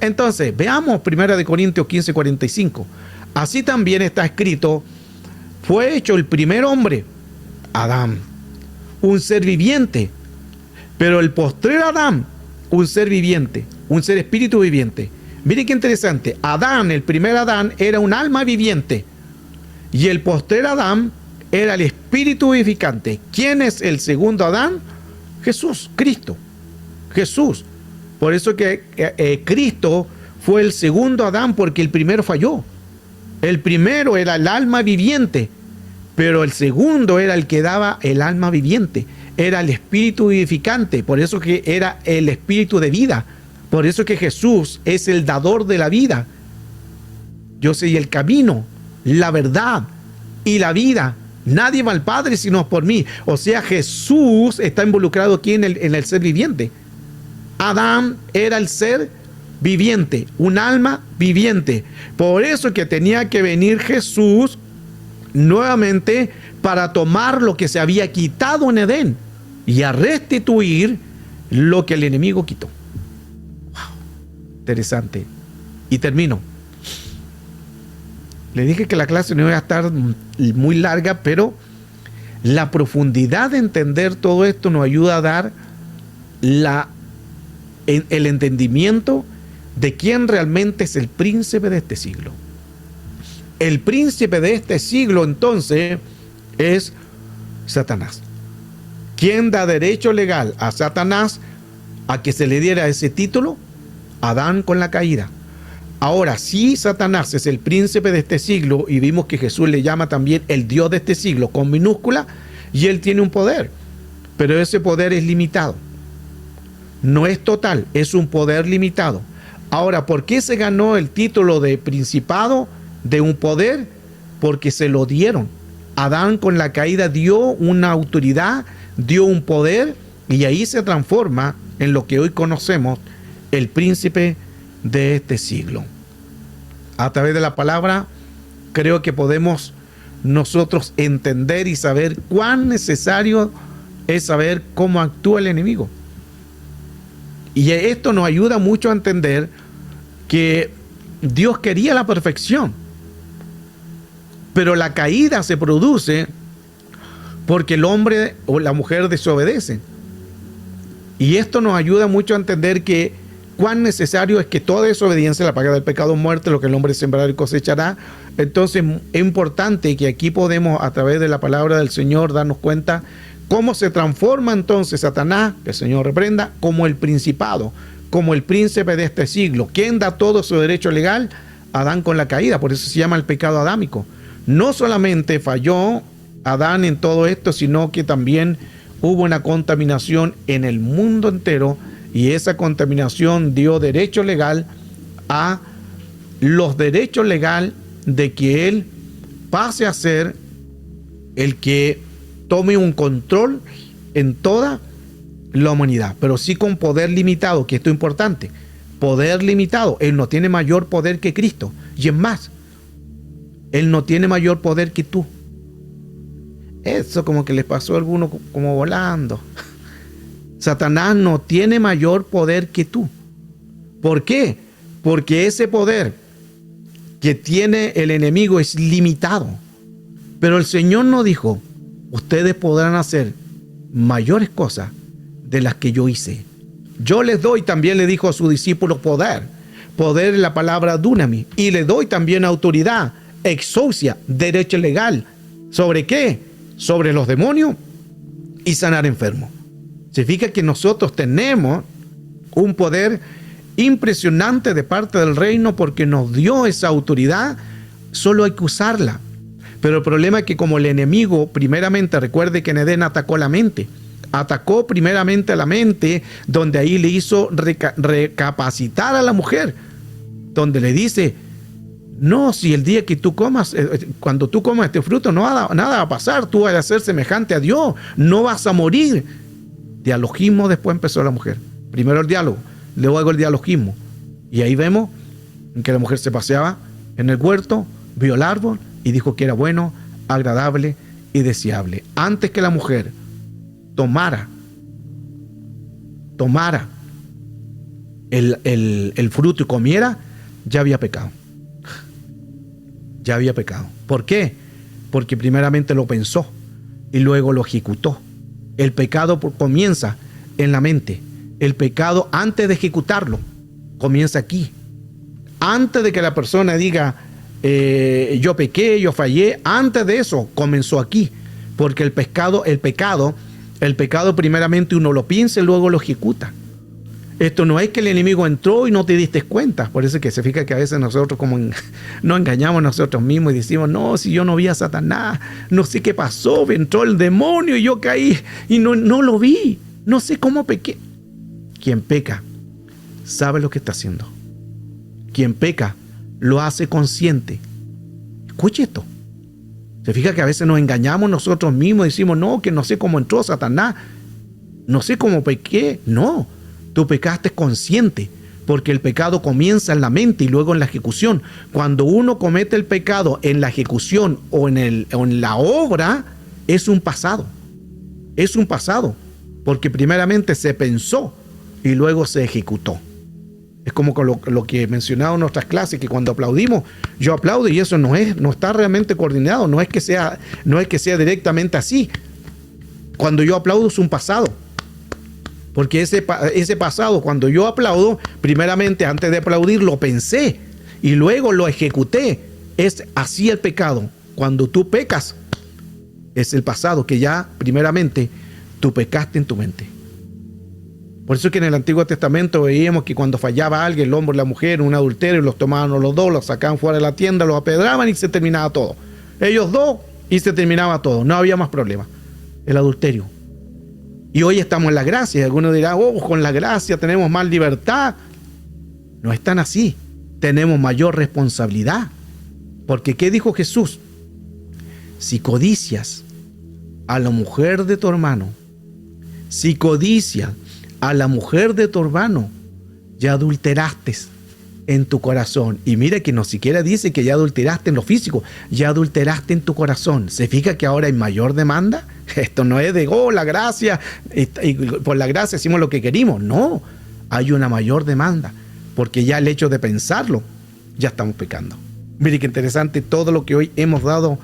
Entonces, veamos 1 Corintios 15:45. Así también está escrito, fue hecho el primer hombre Adán, un ser viviente. Pero el postrer Adán, un ser viviente, un ser espíritu viviente. Miren qué interesante. Adán, el primer Adán, era un alma viviente. Y el postrer Adán era el espíritu vivificante. ¿Quién es el segundo Adán? Jesús, Cristo. Jesús. Por eso que Cristo fue el segundo Adán, porque el primero falló. El primero era el alma viviente, pero el segundo era el que daba el alma viviente. Era el espíritu vivificante, por eso que era el espíritu de vida. Por eso que Jesús es el dador de la vida. Yo soy el camino, la verdad y la vida. Nadie va al Padre sino por mí. O sea, Jesús está involucrado aquí en el ser viviente. Adán era el ser viviente, un alma viviente. Por eso que tenía que venir Jesús nuevamente para tomar lo que se había quitado en Edén y a restituir lo que el enemigo quitó. Wow, interesante. Y termino. Le dije que la clase no iba a estar muy larga, pero la profundidad de entender todo esto nos ayuda a dar el entendimiento de quién realmente es el príncipe de este siglo. El príncipe de este siglo entonces es Satanás. ¿Quién da derecho legal a Satanás a que se le diera ese título? Adán con la caída. Ahora, si Satanás es el príncipe de este siglo, y vimos que Jesús le llama también el Dios de este siglo con minúscula, y él tiene un poder, pero ese poder es limitado. No es total, es un poder limitado. Ahora, ¿por qué se ganó el título de principado de un poder? Porque se lo dieron. Adán con la caída dio una autoridad, dio un poder, y ahí se transforma en lo que hoy conocemos, el príncipe de este siglo. A través de la palabra, creo que podemos nosotros entender y saber cuán necesario es saber cómo actúa el enemigo. Y esto nos ayuda mucho a entender que Dios quería la perfección, pero la caída se produce porque el hombre o la mujer desobedecen. Y esto nos ayuda mucho a entender que cuán necesario es que toda desobediencia, la paga del pecado es muerte, lo que el hombre sembrará y cosechará. Entonces es importante que aquí podemos, a través de la palabra del Señor, darnos cuenta cómo se transforma entonces Satanás, que el Señor reprenda, como el principado, como el príncipe de este siglo. ¿Quién da todo su derecho legal? Adán con la caída, por eso se llama el pecado adámico. No solamente falló Adán en todo esto, sino que también hubo una contaminación en el mundo entero, y esa contaminación dio derecho legal a los derechos legales de que él pase a ser el que tome un control en toda la humanidad, pero sí con poder limitado, que esto es importante. Poder limitado. Él no tiene mayor poder que Cristo. Y es más, él no tiene mayor poder que tú. Eso como que les pasó a algunos como volando. Satanás no tiene mayor poder que tú. ¿Por qué? Porque ese poder que tiene el enemigo es limitado. Pero el Señor nos dijo: ustedes podrán hacer mayores cosas de las que yo hice. Yo les doy, también le dijo a sus discípulos, poder. Poder es la palabra dunamis. Y le doy también autoridad, exousia, derecho legal. ¿Sobre qué? Sobre los demonios y sanar enfermos. Significa que nosotros tenemos un poder impresionante de parte del reino, porque nos dio esa autoridad, solo hay que usarla. Pero el problema es que como el enemigo, primeramente, recuerde que en Edén atacó la mente. Atacó primeramente a la mente, donde ahí le hizo recapacitar a la mujer, donde le dice: no, si el día que tú comas, cuando tú comas este fruto, nada va a pasar, tú vas a ser semejante a Dios, no vas a morir. Dialogismo después empezó la mujer. Primero el diálogo, luego el dialogismo. Y ahí vemos que la mujer se paseaba en el huerto, vio el árbol y dijo que era bueno, agradable y deseable. Antes que la mujer tomara el fruto y comiera, ya había pecado. Ya había pecado. ¿Por qué? Porque primeramente lo pensó. y luego lo ejecutó. El pecado comienza en la mente. El pecado, antes de ejecutarlo, comienza aquí. Antes de que la persona diga, yo pequé, yo fallé, antes de eso comenzó aquí. Porque el pecado primeramente uno lo piensa y luego lo ejecuta. Esto no es que el enemigo entró y no te diste cuenta. Por eso es que se fija que a veces nosotros nos engañamos nosotros mismos y decimos, no, si yo no vi a Satanás, no sé qué pasó, entró el demonio y yo caí y no lo vi, no sé cómo pequé. Quien peca sabe lo que está haciendo. Quien peca lo hace consciente. Escuche esto. Se fija que a veces nos engañamos nosotros mismos y decimos, no, que no sé cómo entró Satanás, no sé cómo pequé. No, tú pecaste consciente, porque el pecado comienza en la mente y luego en la ejecución. Cuando uno comete el pecado en la ejecución o en la obra, es un pasado. Es un pasado, porque primeramente se pensó y luego se ejecutó. Es como con lo que he mencionado en nuestras clases, que cuando aplaudimos, yo aplaudo y eso no está realmente coordinado, no es que sea directamente así. Cuando yo aplaudo es un pasado. Porque ese pasado, cuando yo aplaudo, primeramente antes de aplaudir lo pensé y luego lo ejecuté. Es así el pecado. Cuando tú pecas, es el pasado que ya primeramente tú pecaste en tu mente. Por eso es que en el Antiguo Testamento veíamos que cuando fallaba alguien, el hombre, la mujer, un adulterio, los tomaban los dos, los sacaban fuera de la tienda, los apedraban y se terminaba todo. Ellos dos y se terminaba todo. No había más problema. El adulterio. Y hoy estamos en la gracia. Y algunos dirán, con la gracia tenemos más libertad. No es tan así. Tenemos mayor responsabilidad. Porque ¿qué dijo Jesús? Si codicias a la mujer de tu hermano, si codicias a la mujer de tu hermano, ya adulteraste en tu corazón. Y mira que no siquiera dice que ya adulteraste en lo físico, ya adulteraste en tu corazón. ¿Se fija que ahora hay mayor demanda? Esto no es de, la gracia, y por la gracia hicimos lo que querimos. No, hay una mayor demanda, porque ya el hecho de pensarlo, ya estamos pecando. Mire qué interesante todo lo que hoy hemos dado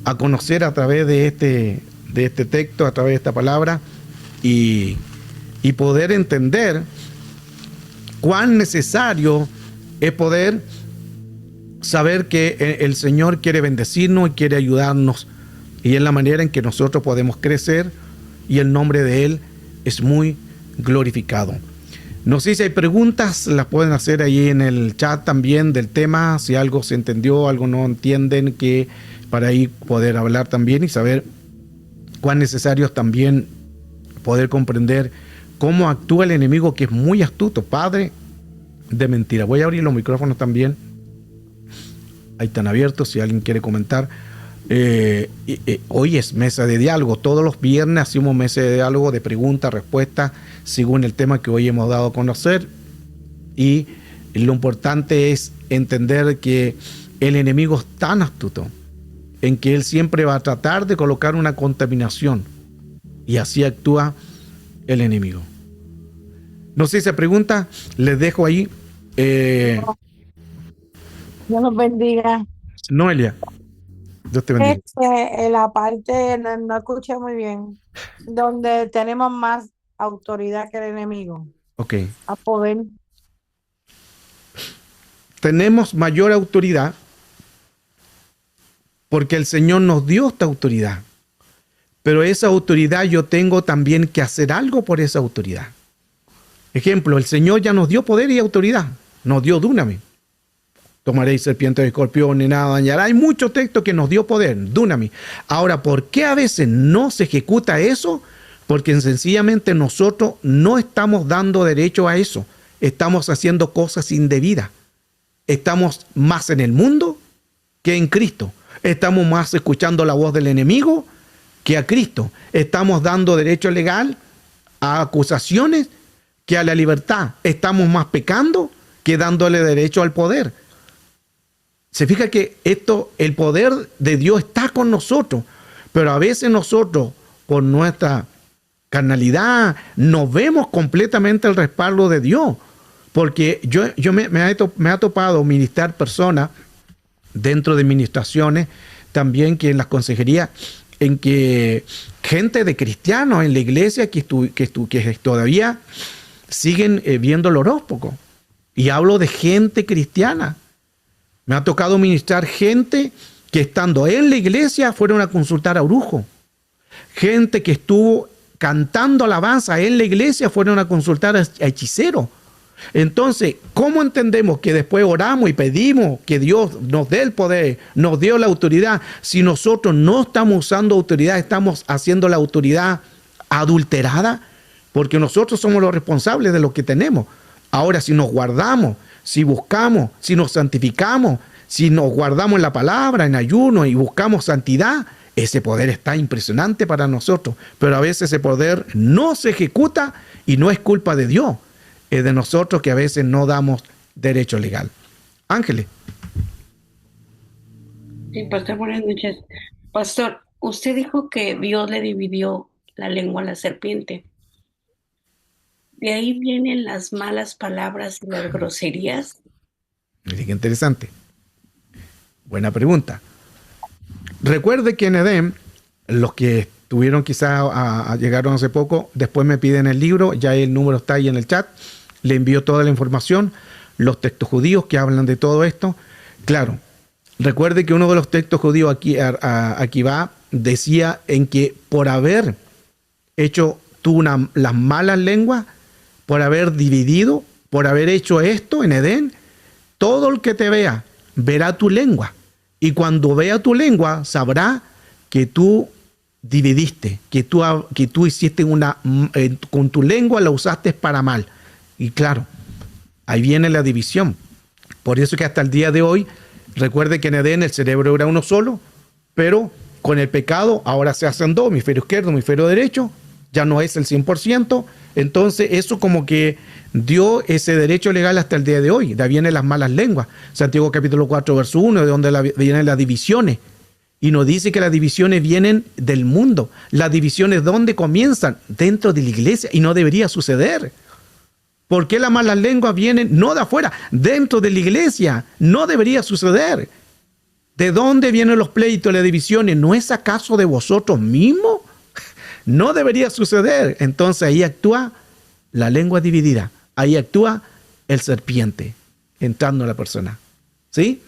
a conocer a través de este texto, a través de esta palabra, y poder entender cuán necesario es poder saber que el Señor quiere bendecirnos y quiere ayudarnos, y es la manera en que nosotros podemos crecer y el nombre de Él es muy glorificado. No sé si hay preguntas, las pueden hacer ahí en el chat también del tema, si algo se entendió, algo no entienden, que para ahí poder hablar también y saber cuán necesario es también poder comprender cómo actúa el enemigo, que es muy astuto, padre de mentira. Voy a abrir los micrófonos también. Ahí están abiertos si alguien quiere comentar. Hoy es mesa de diálogo. Todos los viernes hacemos mesa de diálogo de preguntas, respuestas, según el tema que hoy hemos dado a conocer. Y lo importante es entender que el enemigo es tan astuto en que él siempre va a tratar de colocar una contaminación. Y así actúa el enemigo. No sé si se pregunta, les dejo ahí. Dios los bendiga. Noelia, Dios te bendiga. En la parte, no escuché muy bien, donde tenemos más autoridad que el enemigo. Ok. A poder. Tenemos mayor autoridad porque el Señor nos dio esta autoridad. Pero esa autoridad yo tengo también que hacer algo por esa autoridad. Ejemplo, el Señor ya nos dio poder y autoridad. Nos dio dunamis. Tomaréis serpientes y escorpiones, nada dañará. Hay muchos textos que nos dio poder, dunamis. Ahora, ¿por qué a veces no se ejecuta eso? Porque sencillamente nosotros no estamos dando derecho a eso. Estamos haciendo cosas indebidas. Estamos más en el mundo que en Cristo. Estamos más escuchando la voz del enemigo que a Cristo. Estamos dando derecho legal a acusaciones que a la libertad. Estamos más pecando que dándole derecho al poder. Se fija que el poder de Dios está con nosotros, pero a veces nosotros, por nuestra carnalidad, no vemos completamente el respaldo de Dios. Porque me ha topado ministrar personas dentro de administraciones, también que en las consejerías, en que gente de cristianos en la iglesia que todavía siguen viendo el horóscopo. Y hablo de gente cristiana. Me ha tocado ministrar gente que estando en la iglesia fueron a consultar a brujo. Gente que estuvo cantando alabanza en la iglesia fueron a consultar a hechicero. Entonces, ¿cómo entendemos que después oramos y pedimos que Dios nos dé el poder, nos dio la autoridad? Si nosotros no estamos usando autoridad, estamos haciendo la autoridad adulterada, porque nosotros somos los responsables de lo que tenemos. Ahora, si nos guardamos, si buscamos, si nos santificamos, si nos guardamos en la palabra, en ayuno y buscamos santidad, ese poder está impresionante para nosotros. Pero a veces ese poder no se ejecuta y no es culpa de Dios. Es de nosotros que a veces no damos derecho legal. Ángeles. Sí, pastor, buenas noches. Pastor, usted dijo que Dios le dividió la lengua a la serpiente. ¿De ahí vienen las malas palabras y las groserías? Mire qué interesante. Buena pregunta. Recuerde que en Edén, los que estuvieron quizá llegaron hace poco, después me piden el libro, ya el número está ahí en el chat, le envío toda la información, los textos judíos que hablan de todo esto. Claro, recuerde que uno de los textos judíos aquí va, decía en que por haber hecho tú las malas lenguas, por haber dividido, por haber hecho esto en Edén, todo el que te vea verá tu lengua. Y cuando vea tu lengua, sabrá que tú dividiste, que tú hiciste con tu lengua la usaste para mal. Y claro, ahí viene la división. Por eso que hasta el día de hoy, recuerde que en Edén el cerebro era uno solo, pero con el pecado ahora se hacen dos, hemisferio izquierdo, hemisferio derecho, ya no es el 100%. Entonces eso como que dio ese derecho legal hasta el día de hoy. De ahí vienen las malas lenguas. Santiago capítulo 4, verso 1, de donde vienen las divisiones. Y nos dice que las divisiones vienen del mundo. Las divisiones, ¿dónde comienzan? Dentro de la iglesia, y no debería suceder. ¿Por qué las malas lenguas vienen no de afuera? Dentro de la iglesia. No debería suceder. ¿De dónde vienen los pleitos y las divisiones? ¿No es acaso de vosotros mismos? No debería suceder. Entonces ahí actúa la lengua dividida. Ahí actúa el serpiente entrando en la persona. ¿Sí?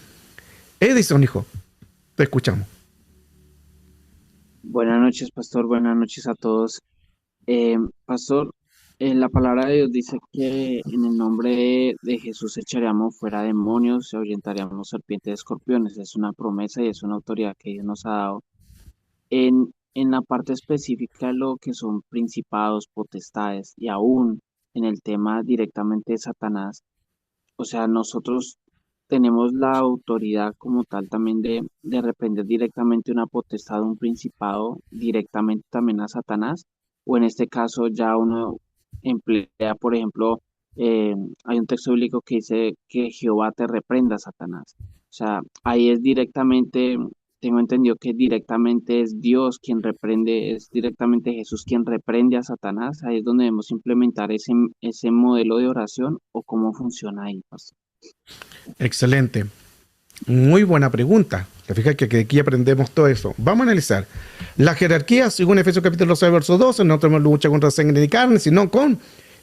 Edison, hijo, te escuchamos. Buenas noches, pastor. Buenas noches a todos. Pastor, la palabra de Dios dice que en el nombre de Jesús echaríamos fuera demonios y ahuyentaríamos serpientes y escorpiones. Es una promesa y es una autoridad que Dios nos ha dado. En la parte específica de lo que son principados, potestades y aún en el tema directamente de Satanás, o sea, nosotros tenemos la autoridad como tal también de reprender directamente una potestad, un principado, directamente también a Satanás, o en este caso ya uno emplea, por ejemplo, hay un texto bíblico que dice que Jehová te reprenda, Satanás. O sea, ahí es directamente, tengo entendido que directamente es Dios quien reprende, es directamente Jesús quien reprende a Satanás. Ahí es donde debemos implementar ese modelo de oración, o cómo funciona ahí, pastor. Excelente. Muy buena pregunta. Te fijas que aquí aprendemos todo eso. Vamos a analizar. La jerarquía, según Efesios capítulo 6, verso 12, no tenemos lucha contra sangre ni carne, sino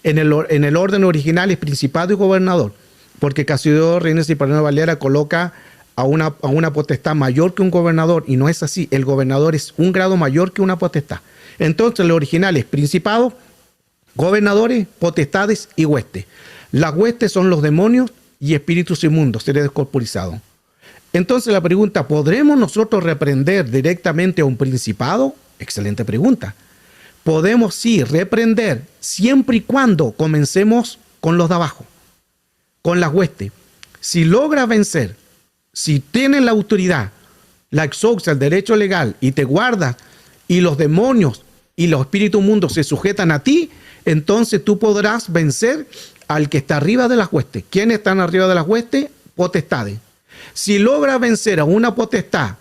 en el orden original es principado y gobernador. Porque Casiodoro Reynés y Paleno Valera coloca a una potestad mayor que un gobernador, y no es así. El gobernador es un grado mayor que una potestad. Entonces, lo original es principado, gobernadores, potestades y huestes. Las huestes son los demonios y espíritus inmundos, seres descorporizados. Entonces la pregunta, ¿podremos nosotros reprender directamente a un principado? Excelente pregunta. Podemos sí reprender siempre y cuando comencemos con los de abajo, con las huestes. Si logra vencer, si tienes la autoridad, la exaucia, el derecho legal y te guardas y los demonios y los espíritus inmundos se sujetan a ti, entonces tú podrás vencer al que está arriba de las huestes. ¿Quiénes están arriba de las huestes? Potestades. Si logra vencer a una potestad,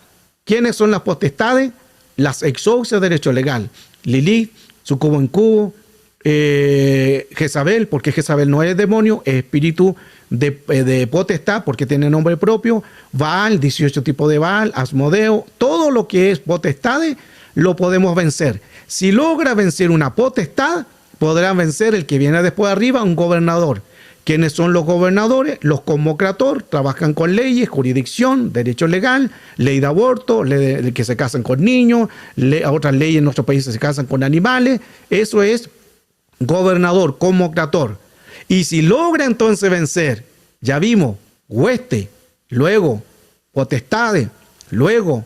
¿quiénes son las potestades? Las exaucias de derecho legal. Lilith, sucubo en cubo, Jezabel, porque Jezabel no es demonio, es espíritu de potestad, porque tiene nombre propio. Baal, 18 tipos de Baal, Asmodeo, todo lo que es potestades lo podemos vencer. Si logra vencer una potestad, podrá vencer el que viene después de arriba, un gobernador. ¿Quiénes son los gobernadores? Los conmocrator, trabajan con leyes, jurisdicción, derecho legal, ley de aborto, ley de que se casan con niños, otras leyes en nuestros países se casan con animales. Eso es gobernador, conmocrator. Y si logra entonces vencer, ya vimos, hueste, luego potestades, luego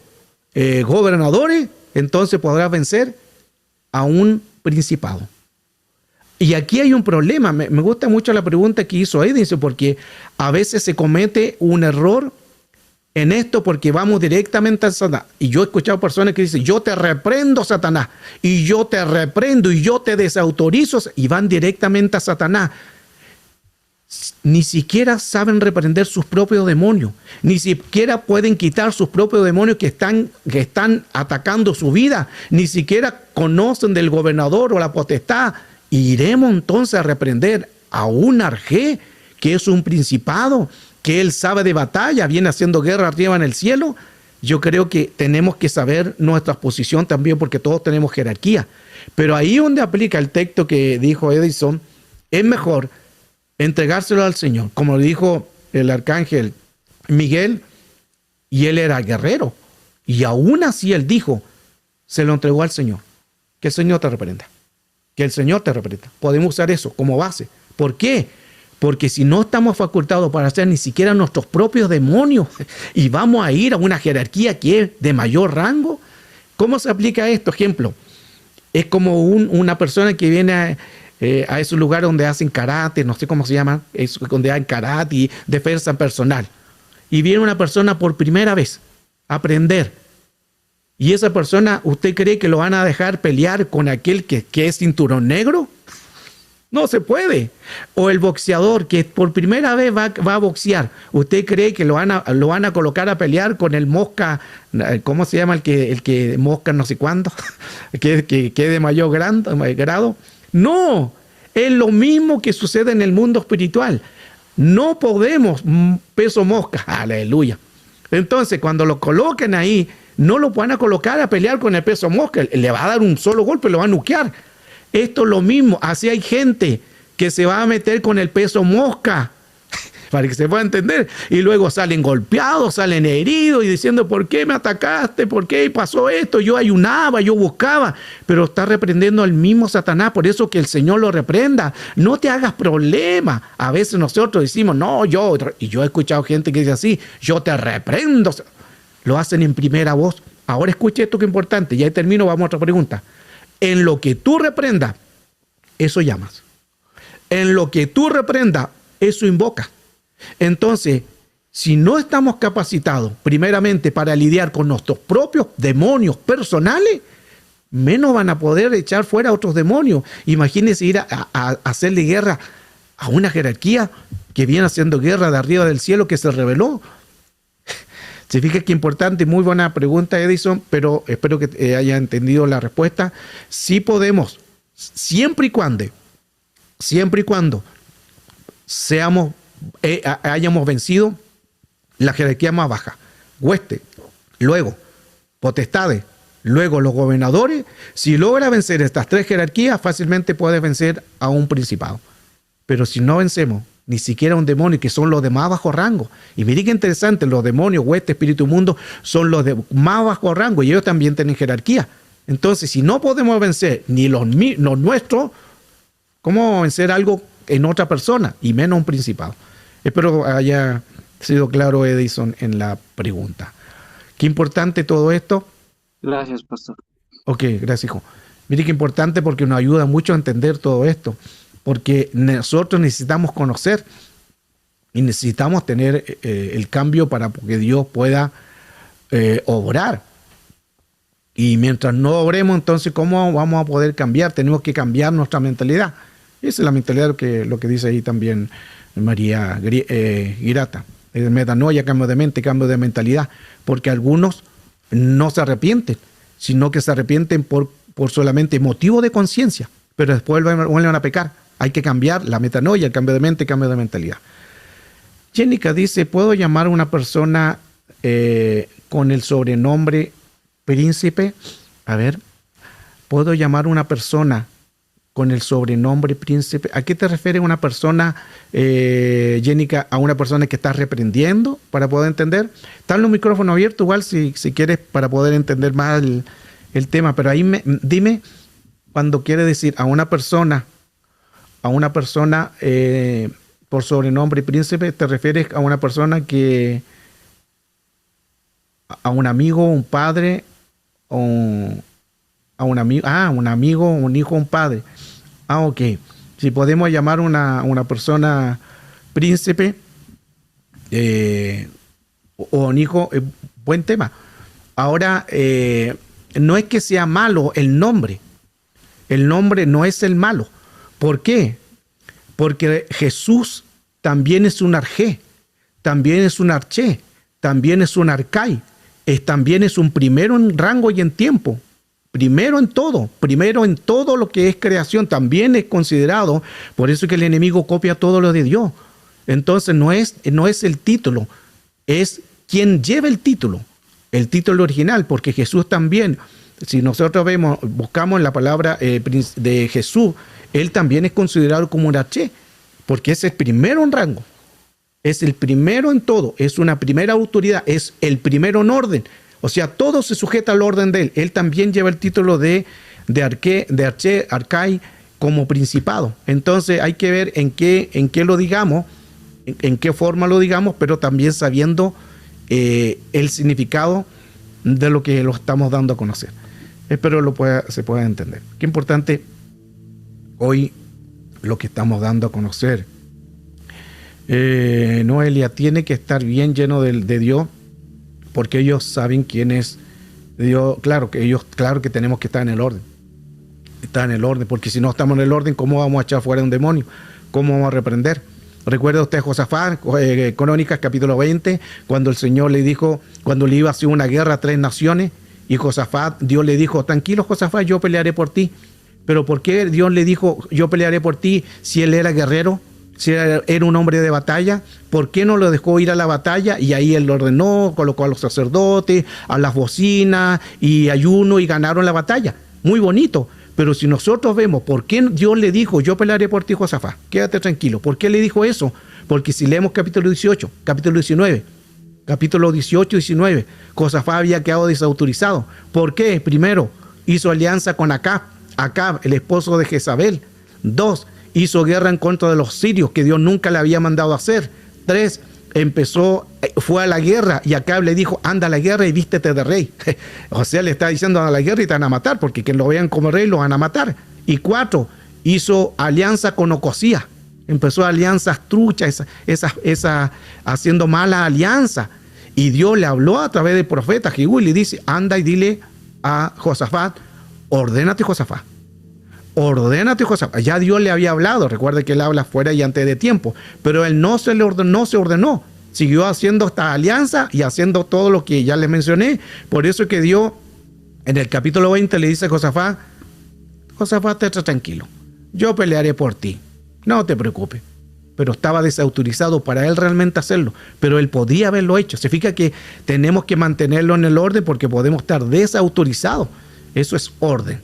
gobernadores, entonces podrá vencer a un principado. Y aquí hay un problema. Me gusta mucho la pregunta que hizo Edison, porque a veces se comete un error en esto porque vamos directamente a Satanás. Y yo he escuchado personas que dicen, yo te reprendo, Satanás, y yo te reprendo, y yo te desautorizo, y van directamente a Satanás. Ni siquiera saben reprender sus propios demonios, ni siquiera pueden quitar sus propios demonios que están atacando su vida, ni siquiera conocen del gobernador o la potestad. Iremos entonces a reprender a un arjé, que es un principado, que él sabe de batalla, viene haciendo guerra arriba en el cielo. Yo creo que tenemos que saber nuestra posición también, porque todos tenemos jerarquía. Pero ahí donde aplica el texto que dijo Edison, es mejor entregárselo al Señor, como lo dijo el arcángel Miguel, y él era guerrero, y aún así él dijo, se lo entregó al Señor. Que el Señor te reprenda. Que el Señor te reprenda. Podemos usar eso como base. ¿Por qué? Porque si no estamos facultados para hacer ni siquiera nuestros propios demonios y vamos a ir a una jerarquía que es de mayor rango, ¿cómo se aplica esto? Ejemplo, es como una persona que viene a esos lugares donde hacen karate, no sé cómo se llama, es donde hay karate y defensa personal. Y viene una persona por primera vez a aprender. Y esa persona, ¿usted cree que lo van a dejar pelear con aquel que es cinturón negro? No se puede. O el boxeador que por primera vez va a boxear. ¿Usted cree que lo van a colocar a pelear con el mosca? ¿Cómo se llama el que mosca no sé cuándo? que de mayor grado. No, es lo mismo que sucede en el mundo espiritual. No podemos peso mosca. Aleluya. Entonces, cuando lo coloquen ahí, no lo van a colocar a pelear con el peso mosca. Le va a dar un solo golpe, lo va a nuquear. Esto es lo mismo. Así hay gente que se va a meter con el peso mosca, para que se pueda entender. Y luego salen golpeados, salen heridos y diciendo, ¿por qué me atacaste? ¿Por qué pasó esto? Yo ayunaba, yo buscaba. Pero está reprendiendo al mismo Satanás. Por eso que el Señor lo reprenda. No te hagas problema. A veces nosotros decimos, no, y yo he escuchado gente que dice así, yo te reprendo. Lo hacen en primera voz. Ahora escuche esto que es importante. Ya termino, vamos a otra pregunta. En lo que tú reprendas, eso llamas. En lo que tú reprendas, eso invoca. Entonces, si no estamos capacitados primeramente para lidiar con nuestros propios demonios personales, menos van a poder echar fuera a otros demonios. Imagínense ir a hacerle guerra a una jerarquía que viene haciendo guerra de arriba del cielo, que se rebeló. Se fija que importante, muy buena pregunta, Edison, pero espero que haya entendido la respuesta. Sí podemos, siempre y cuando hayamos vencido la jerarquía más baja, hueste, luego potestades, luego los gobernadores. Si logra vencer estas tres jerarquías, fácilmente puede vencer a un principado. Pero si no vencemos ni siquiera un demonio, que son los de más bajo rango. Y miren qué interesante, los demonios, hueste, espíritu mundo, son los de más bajo rango y ellos también tienen jerarquía. Entonces, si no podemos vencer ni los nuestros, ¿cómo vamos a vencer algo en otra persona? Y menos un principado. Espero haya sido claro, Edison, en la pregunta. Qué importante todo esto. Gracias, pastor. Ok, gracias, hijo. Mire qué importante, porque nos ayuda mucho a entender todo esto. Porque nosotros necesitamos conocer y necesitamos tener el cambio para que Dios pueda obrar. Y mientras no obremos, entonces, ¿cómo vamos a poder cambiar? Tenemos que cambiar nuestra mentalidad. Esa es la mentalidad, lo que dice ahí también María Girata. Metanoia, cambio de mente, cambio de mentalidad. Porque algunos no se arrepienten, sino que se arrepienten por solamente motivo de conciencia, pero después vuelven a pecar. Hay que cambiar la metanoia, el cambio de mente, cambio de mentalidad. Jenica dice, ¿puedo llamar a una persona con el sobrenombre príncipe? A ver, ¿puedo llamar a una persona con el sobrenombre príncipe? ¿A qué te refieres una persona, Jenica, a una persona que estás reprendiendo para poder entender? Están los micrófonos abiertos igual si quieres para poder entender más el tema, pero ahí dime cuando quiere decir a una persona por sobrenombre príncipe, ¿te refieres a una persona que, a un amigo, un padre, o a un amigo, un hijo, un padre? Ok. Si podemos llamar una persona príncipe o un hijo, buen tema. Ahora, no es que sea malo el nombre. El nombre no es el malo. ¿Por qué? Porque Jesús también es un arjé, también es un arché, también es un arcai, también es un primero en rango y en tiempo. Primero en todo lo que es creación, también es considerado. Por eso es que el enemigo copia todo lo de Dios. Entonces no es el título, es quien lleva el título original, porque Jesús también, si nosotros buscamos en la palabra de Jesús, él también es considerado como un arché, porque es el primero en rango, es el primero en todo, es una primera autoridad, es el primero en orden. O sea, todo se sujeta al orden de él. Él también lleva el título de arché, arcai, como principado. Entonces hay que ver en qué lo digamos, en qué forma lo digamos, pero también sabiendo el significado de lo que lo estamos dando a conocer. Espero se pueda entender. Qué importante hoy lo que estamos dando a conocer. Noelia, tiene que estar bien lleno de Dios, porque ellos saben quién es Dios. Claro que tenemos que estar en el orden. Está en el orden, porque si no estamos en el orden, ¿cómo vamos a echar fuera un demonio? ¿Cómo vamos a reprender? ¿Recuerda usted Josafat, Crónicas capítulo 20, cuando el Señor le dijo, cuando le iba a hacer una guerra a 3 naciones, y Josafat, Dios le dijo, tranquilo Josafat, yo pelearé por ti. Pero ¿por qué Dios le dijo, yo pelearé por ti, si él era guerrero, si era un hombre de batalla? ¿Por qué no lo dejó ir a la batalla? Y ahí él lo ordenó, colocó a los sacerdotes, a las bocinas y ayuno, y ganaron la batalla. Muy bonito. Pero si nosotros vemos por qué Dios le dijo, yo pelearé por ti, Josafat, quédate tranquilo. ¿Por qué le dijo eso? Porque si leemos capítulo 18, capítulo 19, capítulo 18 y 19, Josafat había quedado desautorizado. ¿Por qué? Primero, hizo alianza con Acab, el esposo de Jezabel. 2, hizo guerra en contra de los sirios, que Dios nunca le había mandado a hacer. 3, fue a la guerra, y Acab le dijo, anda a la guerra y vístete de rey. O sea, le está diciendo, anda a la guerra y te van a matar, porque quien lo vean como rey lo van a matar. Y 4, hizo alianza con Ocosías. Empezó alianzas truchas, haciendo mala alianza. Y Dios le habló a través del profeta Jehú y le dice, anda y dile a Josafat, ordénate Josafat. Ya Dios le había hablado. Recuerde que él habla fuera y antes de tiempo, pero él no se ordenó, siguió haciendo esta alianza y haciendo todo lo que ya les mencioné. Por eso es que Dios en el capítulo 20 le dice a Josafat, estate tranquilo, yo pelearé por ti, no te preocupes. Pero estaba desautorizado para él realmente hacerlo, pero él podía haberlo hecho. Se fija que tenemos que mantenerlo en el orden, porque podemos estar desautorizados. Eso es orden.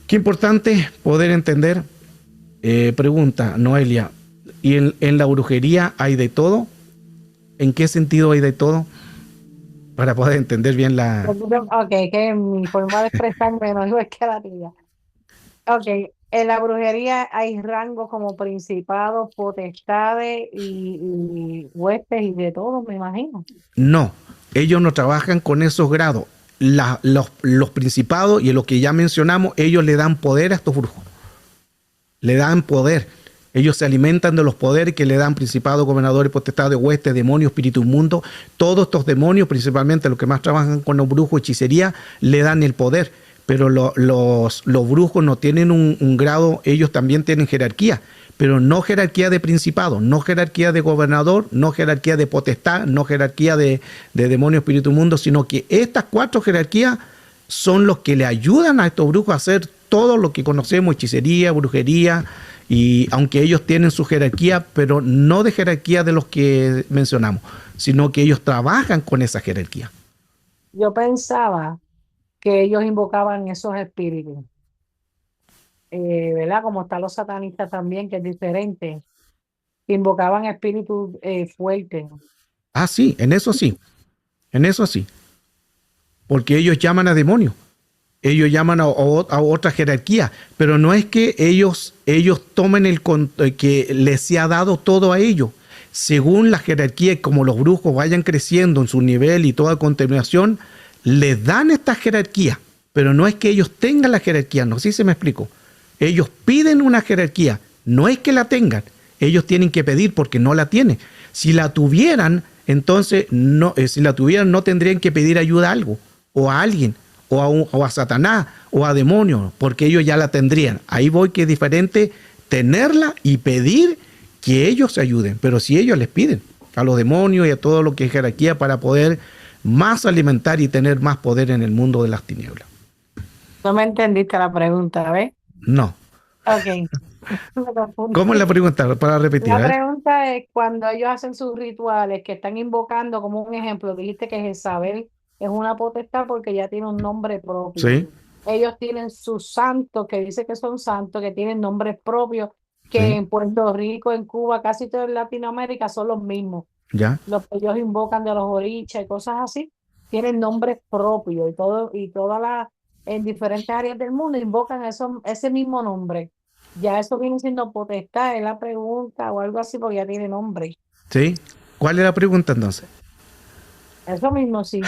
Qué importante poder entender. Pregunta Noelia, ¿y en la brujería hay de todo? ¿En qué sentido hay de todo? Para poder entender bien la... Ok, que mi forma de expresarme no es que la tuya. Ok, en la brujería hay rangos como principados, potestades y huestes y de todo, me imagino. No, ellos no trabajan con esos grados. Los principados y lo que ya mencionamos, ellos le dan poder a estos brujos. Le dan poder. Ellos se alimentan de los poderes que le dan principados, gobernadores, potestades, huestes, demonios, espíritu inmundo. Todos estos demonios, principalmente los que más trabajan con los brujos, hechicería, le dan el poder. Pero los brujos no tienen un grado, ellos también tienen jerarquía, pero no jerarquía de principado, no jerarquía de gobernador, no jerarquía de potestad, no jerarquía de demonio, espíritu inmundo, sino que estas 4 jerarquías son los que le ayudan a estos brujos a hacer todo lo que conocemos, hechicería, brujería, y aunque ellos tienen su jerarquía, pero no de jerarquía de los que mencionamos, sino que ellos trabajan con esa jerarquía. Yo pensaba que ellos invocaban esos espíritus. ¿Verdad? Como están los satanistas también, que es diferente. Invocaban espíritus fuertes. Ah, sí, en eso sí. En eso sí. Porque ellos llaman a demonios. Ellos llaman a otra jerarquía. Pero no es que ellos tomen que les se ha dado todo a ellos. Según la jerarquía, como los brujos vayan creciendo en su nivel y toda continuación, les dan esta jerarquía. Pero no es que ellos tengan la jerarquía. No sé si se me explico. Ellos piden una jerarquía. No es que la tengan. Ellos tienen que pedir porque no la tienen. Si la tuvieran, entonces no, no tendrían que pedir ayuda a algo, o a alguien, o a Satanás, o a demonios, porque ellos ya la tendrían. Ahí voy, que es diferente tenerla y pedir que ellos se ayuden. Pero si ellos les piden a los demonios y a todo lo que es jerarquía para poder más alimentar y tener más poder en el mundo de las tinieblas. No me entendiste la pregunta, ¿ves? No. Ok. ¿Cómo es la pregunta? Para repetir. La pregunta es, cuando ellos hacen sus rituales, que están invocando, como un ejemplo, dijiste que Jezabel es una potestad porque ya tiene un nombre propio. Sí. Ellos tienen sus santos, que dice que son santos, que tienen nombres propios, que Sí. en Puerto Rico, en Cuba, casi todo en Latinoamérica son los mismos. Ya. Los que ellos invocan de los orichas y cosas así, tienen nombres propios y todas en diferentes áreas del mundo invocan ese mismo nombre. Ya eso viene siendo potestad, es la pregunta o algo así, porque ya tiene nombre. Sí. ¿Cuál es la pregunta entonces? Eso mismo, sí,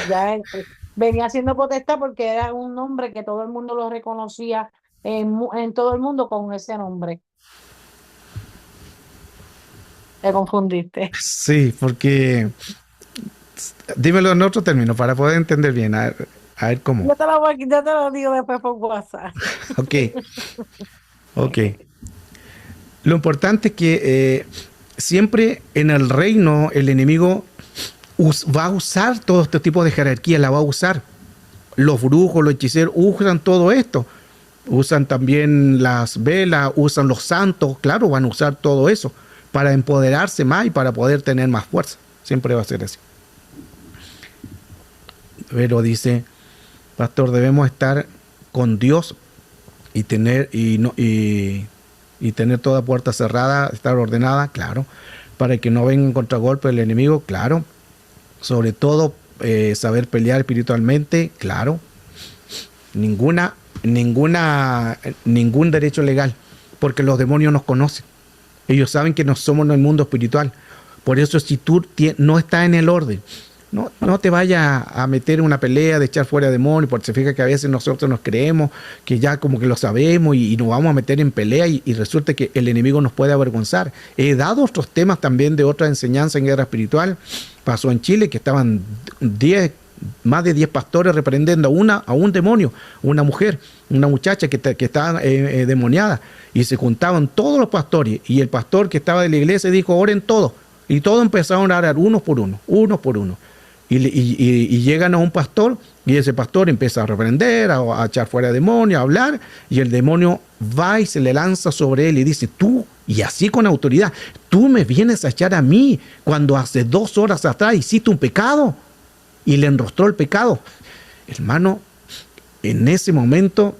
venía siendo potestad porque era un nombre que todo el mundo lo reconocía en todo el mundo con ese nombre. Te confundiste. Sí, porque dímelo en otro término para poder entender bien. A ver cómo. Yo te lo digo después por WhatsApp. Ok. Lo importante es que siempre en el reino el enemigo va a usar todo este tipo de jerarquía, la va a usar. Los brujos, los hechiceros usan todo esto. Usan también las velas, usan los santos, claro, van a usar todo eso para empoderarse más y para poder tener más fuerza. Siempre va a ser así. Pero dice, pastor, debemos estar con Dios y tener tener toda puerta cerrada, estar ordenada, claro, para que no venga en contragolpe el enemigo, claro. Sobre todo saber pelear espiritualmente, claro. Ningún derecho legal, porque los demonios nos conocen. Ellos saben que no somos en el mundo espiritual. Por eso, si tú no estás en el orden, no te vayas a meter en una pelea de echar fuera demonios, porque se fija que a veces nosotros nos creemos que ya como que lo sabemos y nos vamos a meter en pelea y resulta que el enemigo nos puede avergonzar. He dado otros temas también de otra enseñanza en guerra espiritual. Pasó en Chile que estaban más de 10 pastores reprendiendo a un demonio, una mujer, una muchacha que estaba demoniada, y se juntaban todos los pastores y el pastor que estaba de la iglesia dijo, oren todos, y todos empezaron a orar uno por uno. Y llegan a un pastor y ese pastor empieza a reprender, a echar fuera demonios, a hablar, y el demonio va y se le lanza sobre él y dice, tú, y así con autoridad, tú me vienes a echar a mí cuando hace 2 horas atrás hiciste un pecado. Y le enrostró el pecado. Hermano, en ese momento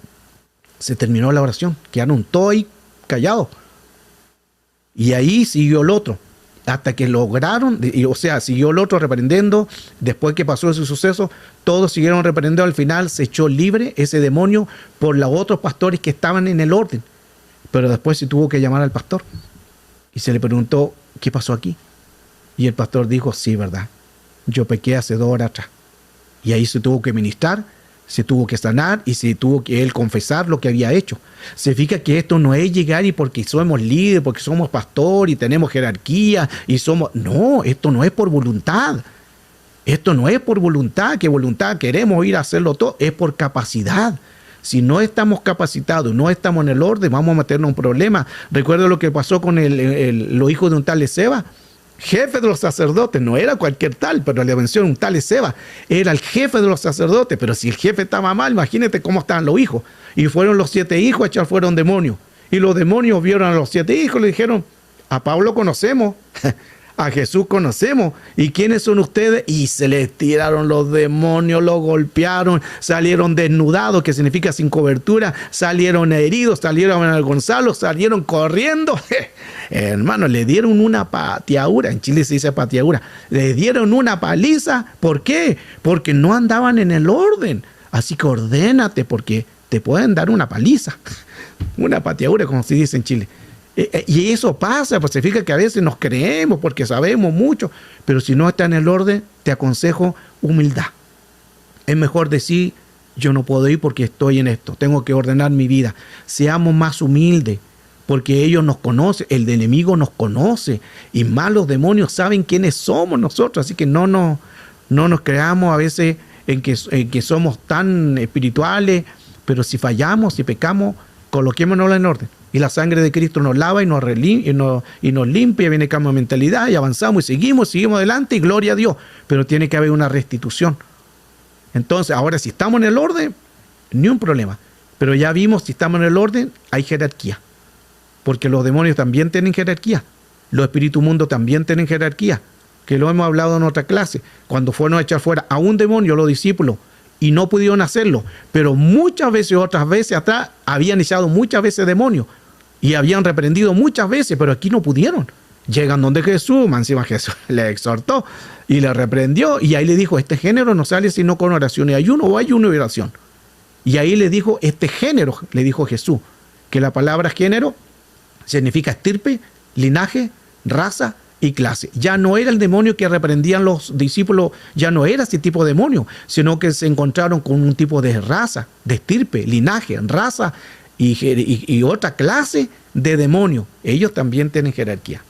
se terminó la oración. Quedaron todos ahí callados. Y ahí siguió el otro. Hasta que lograron, siguió el otro reprendiendo. Después que pasó ese suceso, todos siguieron reprendiendo. Al final se echó libre ese demonio por los otros pastores que estaban en el orden. Pero después se tuvo que llamar al pastor. Y se le preguntó, ¿qué pasó aquí? Y el pastor dijo, sí, verdad. Yo pequé hace 2 horas atrás. Y ahí se tuvo que ministrar, se tuvo que sanar y se tuvo que él confesar lo que había hecho. Se fija que esto no es llegar y porque somos líderes, porque somos pastor y tenemos jerarquía y somos... No, esto no es por voluntad. Esto no es por voluntad, que voluntad queremos ir a hacerlo todo, es por capacidad. Si no estamos capacitados, no estamos en el orden, vamos a meternos en un problema. Recuerdo lo que pasó con los hijos de un tal Esceva, jefe de los sacerdotes. No era cualquier tal, pero le venció un tal Esceva. Era el jefe de los sacerdotes, pero si el jefe estaba mal, imagínate cómo estaban los hijos. Y fueron los 7 hijos a echar fuera un demonio. Y los demonios vieron a los 7 hijos y le dijeron, a Pablo conocemos, A Jesús conocemos. ¿Y quiénes son ustedes? Y se les tiraron los demonios, los golpearon, salieron desnudados, que significa sin cobertura, salieron heridos, salieron avergonzados, salieron corriendo. Hermano, le dieron una pateadura. En Chile se dice pateadura. Le dieron una paliza. ¿Por qué? Porque no andaban en el orden. Así que ordénate, porque te pueden dar una paliza. Una pateadura, como se dice en Chile. Y eso pasa, pues significa que a veces nos creemos porque sabemos mucho, pero si no está en el orden, te aconsejo humildad. Es mejor decir, yo no puedo ir porque estoy en esto, tengo que ordenar mi vida. Seamos más humildes, porque ellos nos conocen, el enemigo nos conoce, y más los demonios saben quiénes somos nosotros, así que no nos creamos a veces en que somos tan espirituales, pero si fallamos, si pecamos, coloquémonos en orden. Y la sangre de Cristo nos lava y nos limpia, viene cambio de mentalidad y avanzamos y seguimos adelante y gloria a Dios. Pero tiene que haber una restitución. Entonces, ahora si estamos en el orden, ni un problema. Pero ya vimos, si estamos en el orden, hay jerarquía. Porque los demonios también tienen jerarquía. Los espíritus mundos también tienen jerarquía. Que lo hemos hablado en otra clase. Cuando fueron a echar fuera a un demonio, los discípulos, y no pudieron hacerlo. Pero muchas veces, otras veces atrás, habían echado muchas veces demonios. Y habían reprendido muchas veces, pero aquí no pudieron. Llegan donde Jesús, encima Jesús le exhortó y le reprendió. Y ahí le dijo, este género no sale sino con oración y ayuno, o ayuno y oración. Y ahí le dijo, este género, le dijo Jesús, que la palabra género significa estirpe, linaje, raza y clase. Ya no era el demonio que reprendían los discípulos, ya no era ese tipo de demonio, sino que se encontraron con un tipo de raza, de estirpe, linaje, raza y otra clase de demonio. Ellos también tienen jerarquía.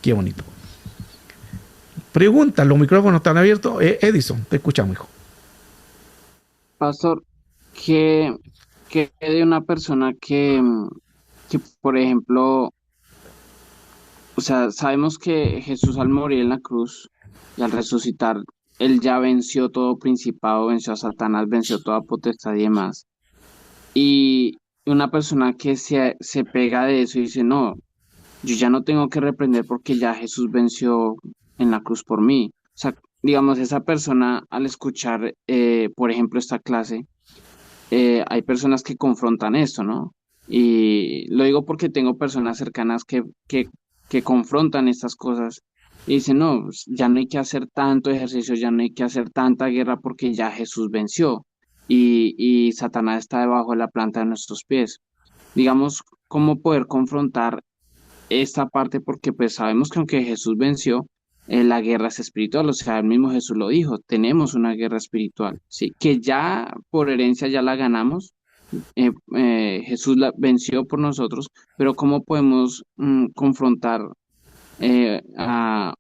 Qué bonito. Pregunta, los micrófonos están abiertos. Edison, te escuchamos, hijo. Pastor, que de una persona que, por ejemplo, o sea, sabemos que Jesús al morir en la cruz y al resucitar, él ya venció todo principado, venció a Satanás, venció toda potestad y demás. Y una persona que se pega de eso y dice, no, yo ya no tengo que reprender porque ya Jesús venció en la cruz por mí. O sea, digamos, esa persona al escuchar, por ejemplo, esta clase, hay personas que confrontan esto, ¿no? Y lo digo porque tengo personas cercanas que confrontan estas cosas y dicen, no, pues, ya no hay que hacer tanto ejercicio, ya no hay que hacer tanta guerra porque ya Jesús venció y Satanás está debajo de la planta de nuestros pies. Digamos, ¿cómo poder confrontar esta parte? Porque pues sabemos que aunque Jesús venció, la guerra es espiritual, o sea, el mismo Jesús lo dijo, tenemos una guerra espiritual, ¿sí? Que ya por herencia ya la ganamos, Jesús la venció por nosotros, pero ¿cómo podemos confrontar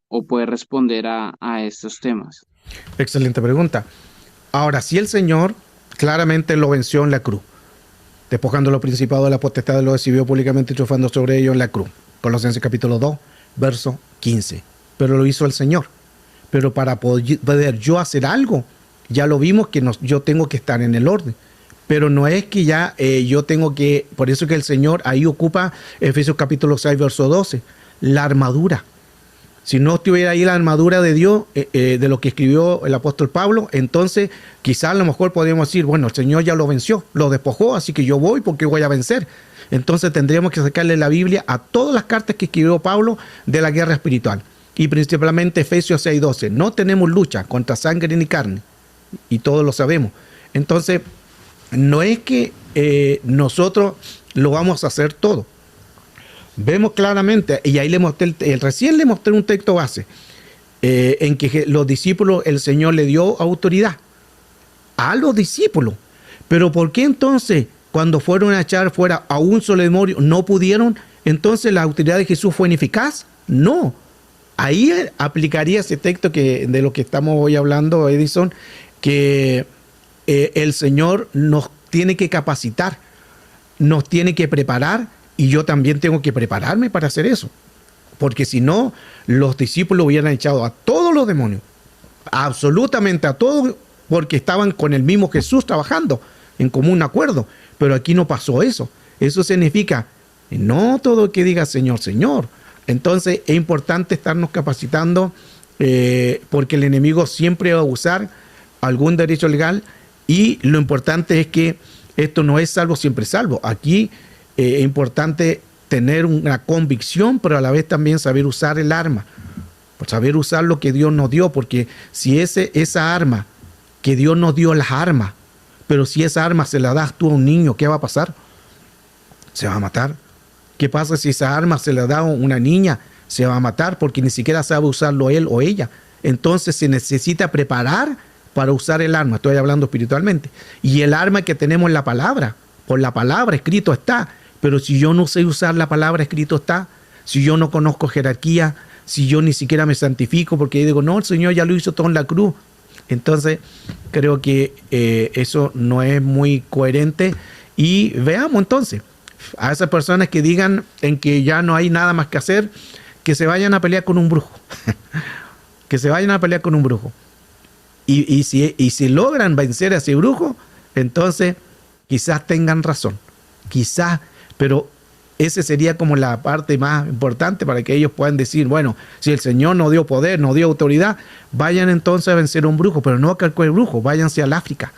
o poder responder a estos temas? Excelente pregunta. Ahora, si el Señor claramente lo venció en la cruz, despojando los principados de la potestad, lo exhibió públicamente, triunfando sobre ellos en la cruz. Colosenses capítulo 2, verso 15. Pero lo hizo el Señor. Pero para poder yo hacer algo, ya lo vimos que yo tengo que estar en el orden. Pero no es que ya yo tengo que, por eso que el Señor ahí ocupa Efesios capítulo 6, verso 12, la armadura. Si no estuviera ahí la armadura de Dios, de lo que escribió el apóstol Pablo, entonces quizás a lo mejor podríamos decir, bueno, el Señor ya lo venció, lo despojó, así que yo voy porque voy a vencer. Entonces tendríamos que sacarle la Biblia a todas las cartas que escribió Pablo de la guerra espiritual. Y principalmente Efesios 6:12. No tenemos lucha contra sangre ni carne. Y todos lo sabemos. Entonces, no es que nosotros lo vamos a hacer todo. Vemos claramente, y ahí recién le mostré un texto base, en que los discípulos, el Señor le dio autoridad a los discípulos. Pero ¿por qué entonces, cuando fueron a echar fuera a un solo demonio, no pudieron? Entonces, ¿la autoridad de Jesús fue ineficaz? No. Ahí aplicaría ese texto de lo que estamos hoy hablando, Edison, que el Señor nos tiene que capacitar, nos tiene que preparar, y yo también tengo que prepararme para hacer eso. Porque si no, los discípulos hubieran echado a todos los demonios, absolutamente a todos, porque estaban con el mismo Jesús trabajando en común acuerdo. Pero aquí no pasó eso. Eso significa, no todo que diga Señor, Señor. Entonces es importante estarnos capacitando porque el enemigo siempre va a usar algún derecho legal y lo importante es que esto no es salvo siempre salvo. Aquí es importante tener una convicción, pero a la vez también saber usar el arma, saber usar lo que Dios nos dio, porque si esa arma que Dios nos dio, las armas, pero si esa arma se la das tú a un niño, ¿qué va a pasar? Se va a matar. ¿Qué pasa si esa arma se la da a una niña? Se va a matar porque ni siquiera sabe usarlo él o ella. Entonces se necesita preparar para usar el arma. Estoy hablando espiritualmente. Y el arma que tenemos es la palabra. Por la palabra escrito está. Pero si yo no sé usar la palabra escrito está, si yo no conozco jerarquía, si yo ni siquiera me santifico porque yo digo, no, el Señor ya lo hizo todo en la cruz. Entonces creo que eso no es muy coherente. Y veamos entonces, a esas personas que digan en que ya no hay nada más que hacer, que se vayan a pelear con un brujo. Que se vayan a pelear con un brujo. Y si logran vencer a ese brujo, entonces quizás tengan razón. Quizás, pero esa sería como la parte más importante para que ellos puedan decir, bueno, si el Señor nos dio poder, nos dio autoridad, vayan entonces a vencer a un brujo, pero no a cualquier brujo, váyanse al África,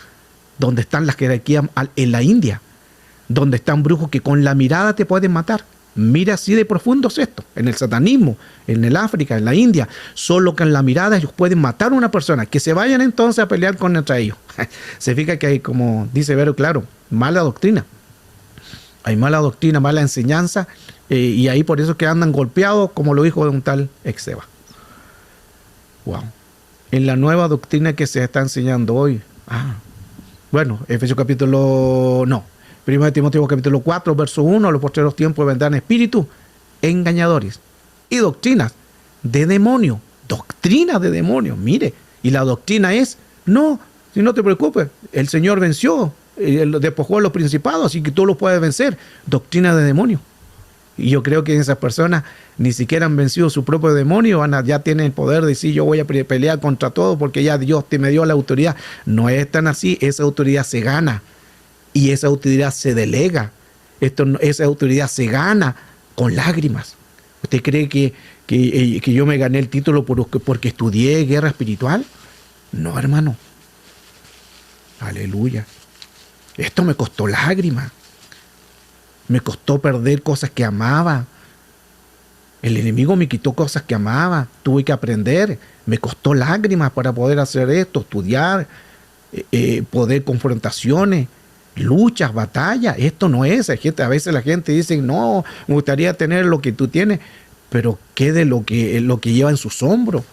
donde están las jerarquías, en la India, donde están brujos que con la mirada te pueden matar. Mira así de profundo es esto, en el satanismo, en el África, en la India, solo con la mirada ellos pueden matar a una persona. Que se vayan entonces a pelear contra ellos. Se fija que hay, como dice Vero, claro, mala doctrina. Hay mala doctrina, mala enseñanza, y ahí por eso que andan golpeados, como lo dijo un tal Exeba. Wow. En la nueva doctrina que se está enseñando hoy. Bueno, Efesios capítulo... No. 1 Timoteo capítulo 4, verso 1, a los postreros tiempos vendrán espíritus engañadores y doctrinas de demonio. Doctrinas de demonio, mire. Y la doctrina es, no, si no te preocupes, el Señor venció, despojó a los principados, así que tú los puedes vencer. Doctrina de demonio. Y yo creo que esas personas ni siquiera han vencido su propio demonio, ya tienen el poder de decir yo voy a pelear contra todo porque ya Dios me dio la autoridad. No es tan así, esa autoridad se gana. Y esa autoridad se delega. Esa autoridad se gana con lágrimas. ¿Usted cree que yo me gané el título porque estudié guerra espiritual? No, hermano. Aleluya. Esto me costó lágrimas. Me costó perder cosas que amaba. El enemigo me quitó cosas que amaba. Tuve que aprender. Me costó lágrimas para poder hacer esto, estudiar, poder confrontaciones. Luchas, batallas, esto no es. A veces la gente dice, no, me gustaría tener lo que tú tienes, pero ¿qué de lo que lleva en sus hombros?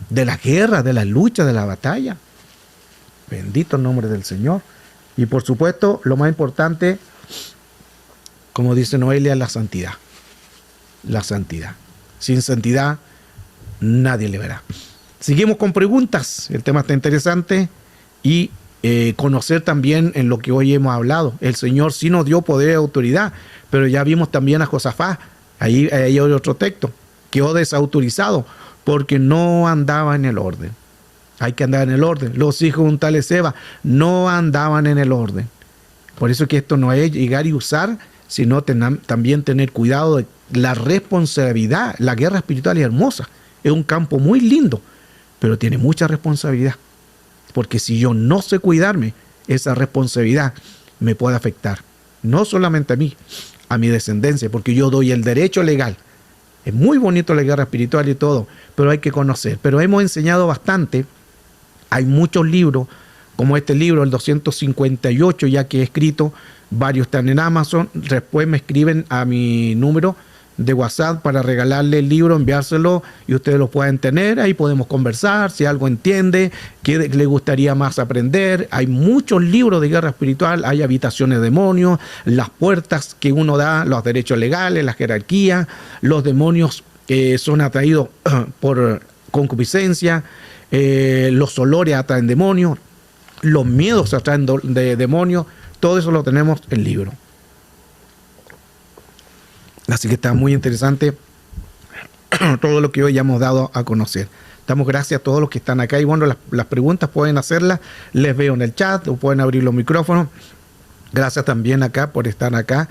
De la guerra, de la lucha, de la batalla. Bendito el nombre del Señor. Y por supuesto, lo más importante, como dice Noelia, la santidad. La santidad. Sin santidad, nadie le verá. Seguimos con preguntas. El tema está interesante y conocer también en lo que hoy hemos hablado. El Señor sí nos dio poder y autoridad, pero ya vimos también a Josafat, ahí hay otro texto, quedó desautorizado porque no andaba en el orden. Hay que andar en el orden. Los hijos de un tal Ezeba no andaban en el orden. Por eso que esto no es llegar y usar, sino también tener cuidado de la responsabilidad. La guerra espiritual es hermosa, es un campo muy lindo, pero tiene mucha responsabilidad. Porque si yo no sé cuidarme, esa responsabilidad me puede afectar. No solamente a mí, a mi descendencia, porque yo doy el derecho legal. Es muy bonito la guerra espiritual y todo, pero hay que conocer. Pero hemos enseñado bastante. Hay muchos libros, como este libro, el 258, ya que he escrito. Varios están en Amazon. Después me escriben a mi número de WhatsApp para regalarle el libro, enviárselo y ustedes lo pueden tener. Ahí podemos conversar, si algo entiende, qué le gustaría más aprender. Hay muchos libros de guerra espiritual, hay habitaciones de demonios, las puertas que uno da, los derechos legales, la jerarquía, los demonios son atraídos por concupiscencia, los olores atraen demonios, los miedos atraen de demonios. Todo eso lo tenemos en el libro. Así que está muy interesante todo lo que hoy ya hemos dado a conocer. Damos gracias a todos los que están acá. Y bueno, las preguntas pueden hacerlas. Les veo en el chat o pueden abrir los micrófonos. Gracias también acá por estar acá.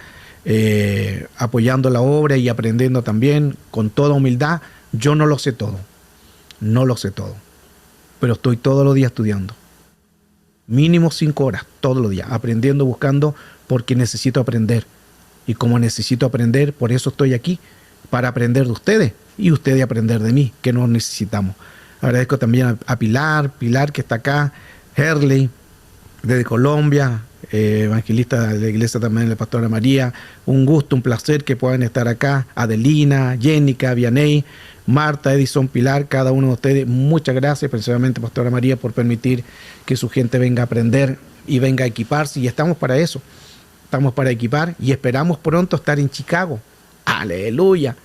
apoyando la obra y aprendiendo también con toda humildad. Yo no lo sé todo, no lo sé todo, pero estoy todos los días estudiando. Mínimo 5 horas todos los días, aprendiendo, buscando, porque necesito aprender. Y como necesito aprender, por eso estoy aquí, para aprender de ustedes y ustedes aprender de mí, que nos necesitamos. Agradezco también a Pilar que está acá, Herley, desde Colombia, evangelista de la iglesia también, la pastora María. Un gusto, un placer que puedan estar acá. Adelina, Jénica, Vianey, Marta, Edison, Pilar, cada uno de ustedes, muchas gracias, principalmente pastora María, por permitir que su gente venga a aprender y venga a equiparse. Y estamos para eso, estamos para equipar y esperamos pronto estar en Chicago. Aleluya.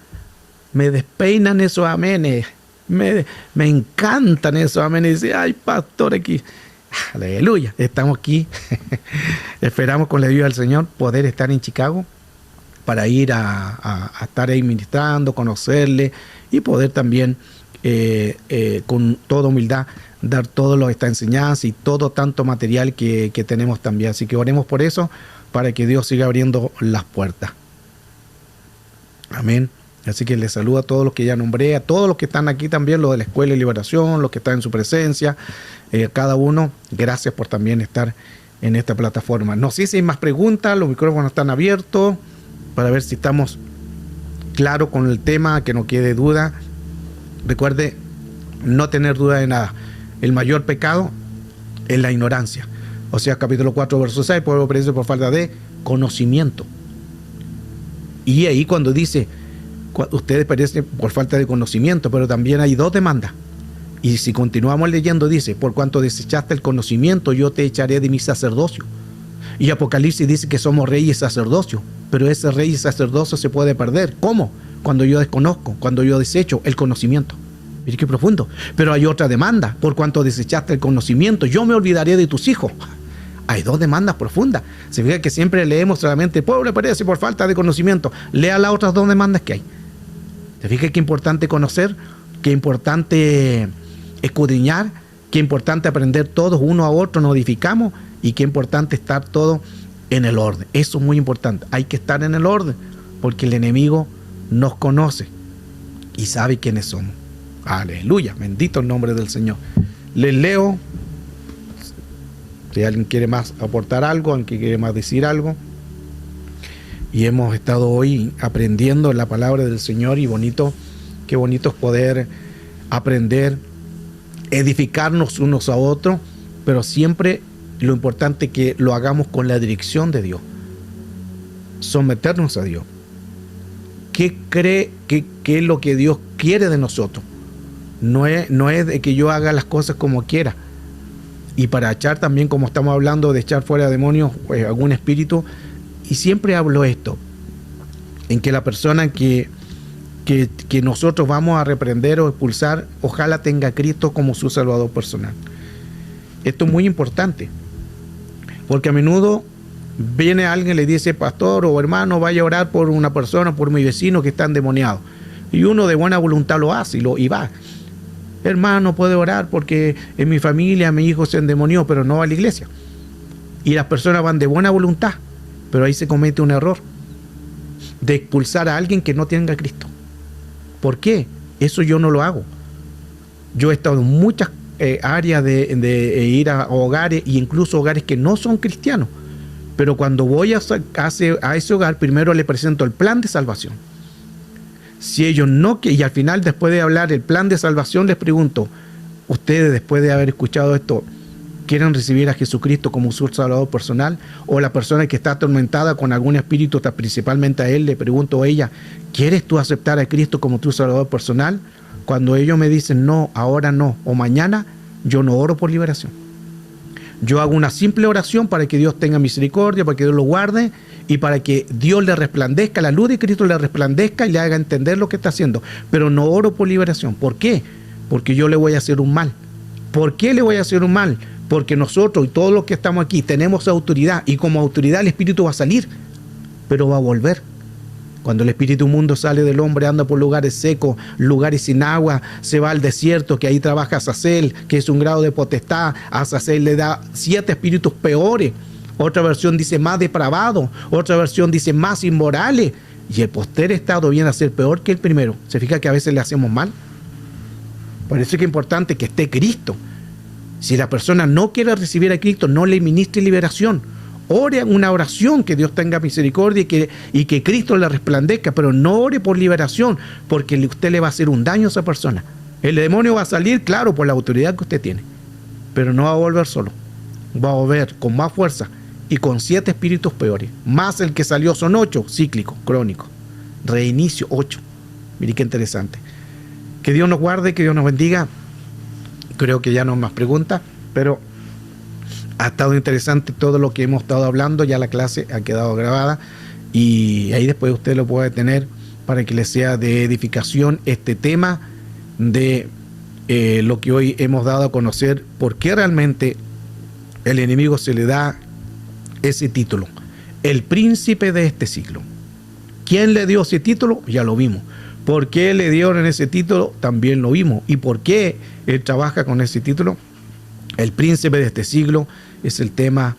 Me despeinan esos amenes, me encantan esos amenes. Dice, ay, pastor, aquí. Aleluya, estamos aquí. Esperamos con la ayuda del Señor poder estar en Chicago para ir a estar ahí ministrando, conocerle y poder también con toda humildad dar todo esta enseñanza y todo tanto material que tenemos también. Así que oremos por eso, para que Dios siga abriendo las puertas. Amén. Así que les saludo a todos los que ya nombré, a todos los que están aquí también, los de la Escuela de Liberación, los que están en su presencia, cada uno, gracias por también estar en esta plataforma. No sé si hay más preguntas, los micrófonos están abiertos para ver si estamos claros con el tema, que no quede duda. Recuerde no tener duda de nada. El mayor pecado es la ignorancia. O sea, capítulo 4, verso 6, el pueblo perece por falta de conocimiento. Y ahí cuando dice, ustedes perecen por falta de conocimiento, pero también hay 2 demandas. Y si continuamos leyendo, dice, por cuanto desechaste el conocimiento, yo te echaré de mi sacerdocio. Y Apocalipsis dice que somos rey y sacerdocio, pero ese rey y sacerdocio se puede perder. ¿Cómo? Cuando yo desconozco, cuando yo desecho el conocimiento. Mire qué profundo. Pero hay otra demanda, por cuanto desechaste el conocimiento, yo me olvidaré de tus hijos. Hay 2 demandas profundas. Se fija que siempre leemos solamente, el pueblo perece por falta de conocimiento. Lea las otras 2 demandas que hay. Se fija qué importante conocer, qué importante escudriñar, qué importante aprender todos uno a otro, nos edificamos, y qué importante estar todo en el orden. Eso es muy importante. Hay que estar en el orden, porque el enemigo nos conoce y sabe quiénes somos. Aleluya, bendito el nombre del Señor. Les leo, si alguien quiere más aportar algo, alguien quiere más decir algo. Y hemos estado hoy aprendiendo la palabra del Señor, y bonito, qué bonito es poder aprender, edificarnos unos a otros, pero siempre lo importante es que lo hagamos con la dirección de Dios, someternos a Dios. ¿Qué cree que es lo que Dios quiere de nosotros? No es de que yo haga las cosas como quiera. Y para echar también, como estamos hablando de echar fuera demonios, algún espíritu, y siempre hablo esto, en que la persona que nosotros vamos a reprender o expulsar, ojalá tenga a Cristo como su Salvador personal. Esto es muy importante, porque a menudo viene alguien y le dice, pastor o hermano, vaya a orar por una persona, por mi vecino que está endemoniado. Y uno de buena voluntad lo hace y va. Hermano, puede orar porque en mi familia mi hijo se endemonió, pero no va a la iglesia. Y las personas van de buena voluntad, pero ahí se comete un error de expulsar a alguien que no tenga a Cristo. ¿Por qué? Eso yo no lo hago. Yo he estado en muchas áreas de ir a hogares, e incluso hogares que no son cristianos, pero cuando voy a ese hogar, primero le presento el plan de salvación. Si ellos no, y al final, después de hablar el plan de salvación, les pregunto, ustedes, después de haber escuchado esto, ¿quieren recibir a Jesucristo como su Salvador personal? O la persona que está atormentada con algún espíritu, principalmente a él, le pregunto a ella, ¿quieres tú aceptar a Cristo como tu Salvador personal? Cuando ellos me dicen no, ahora no, o mañana, yo no oro por liberación. Yo hago una simple oración para que Dios tenga misericordia, para que Dios lo guarde y para que Dios le resplandezca, la luz de Cristo le resplandezca y le haga entender lo que está haciendo. Pero no oro por liberación. ¿Por qué? Porque yo le voy a hacer un mal. ¿Por qué le voy a hacer un mal? Porque nosotros y todos los que estamos aquí tenemos autoridad, y como autoridad el espíritu va a salir, pero va a volver. Cuando el espíritu inmundo sale del hombre, anda por lugares secos, lugares sin agua, se va al desierto, que ahí trabaja Azazel, que es un grado de potestad. A Azazel le da 7 espíritus peores otra versión dice más depravado, otra versión dice más inmorales, y el postrer estado viene a ser peor que el primero. ¿Se fija que a veces le hacemos mal? Por eso es que es importante que esté Cristo. Si la persona no quiere recibir a Cristo, no le ministre liberación. Ore una oración que Dios tenga misericordia y que Cristo le resplandezca, pero no ore por liberación, porque usted le va a hacer un daño a esa persona. El demonio va a salir, claro, por la autoridad que usted tiene, pero no va a volver solo. Va a volver con más fuerza y con 7 espíritus peores. Más el que salió son 8, cíclico, crónico. Reinicio, 8. Mire qué interesante. Que Dios nos guarde, que Dios nos bendiga. Creo que ya no hay más preguntas, pero ha estado interesante todo lo que hemos estado hablando. Ya la clase ha quedado grabada y ahí después usted lo puede tener para que le sea de edificación este tema de lo que hoy hemos dado a conocer, por qué realmente el enemigo se le da ese título, el príncipe de este siglo. ¿Quién le dio ese título? Ya lo vimos. ¿Por qué le dieron ese título? También lo vimos. ¿Y por qué él trabaja con ese título? El príncipe de este siglo es el tema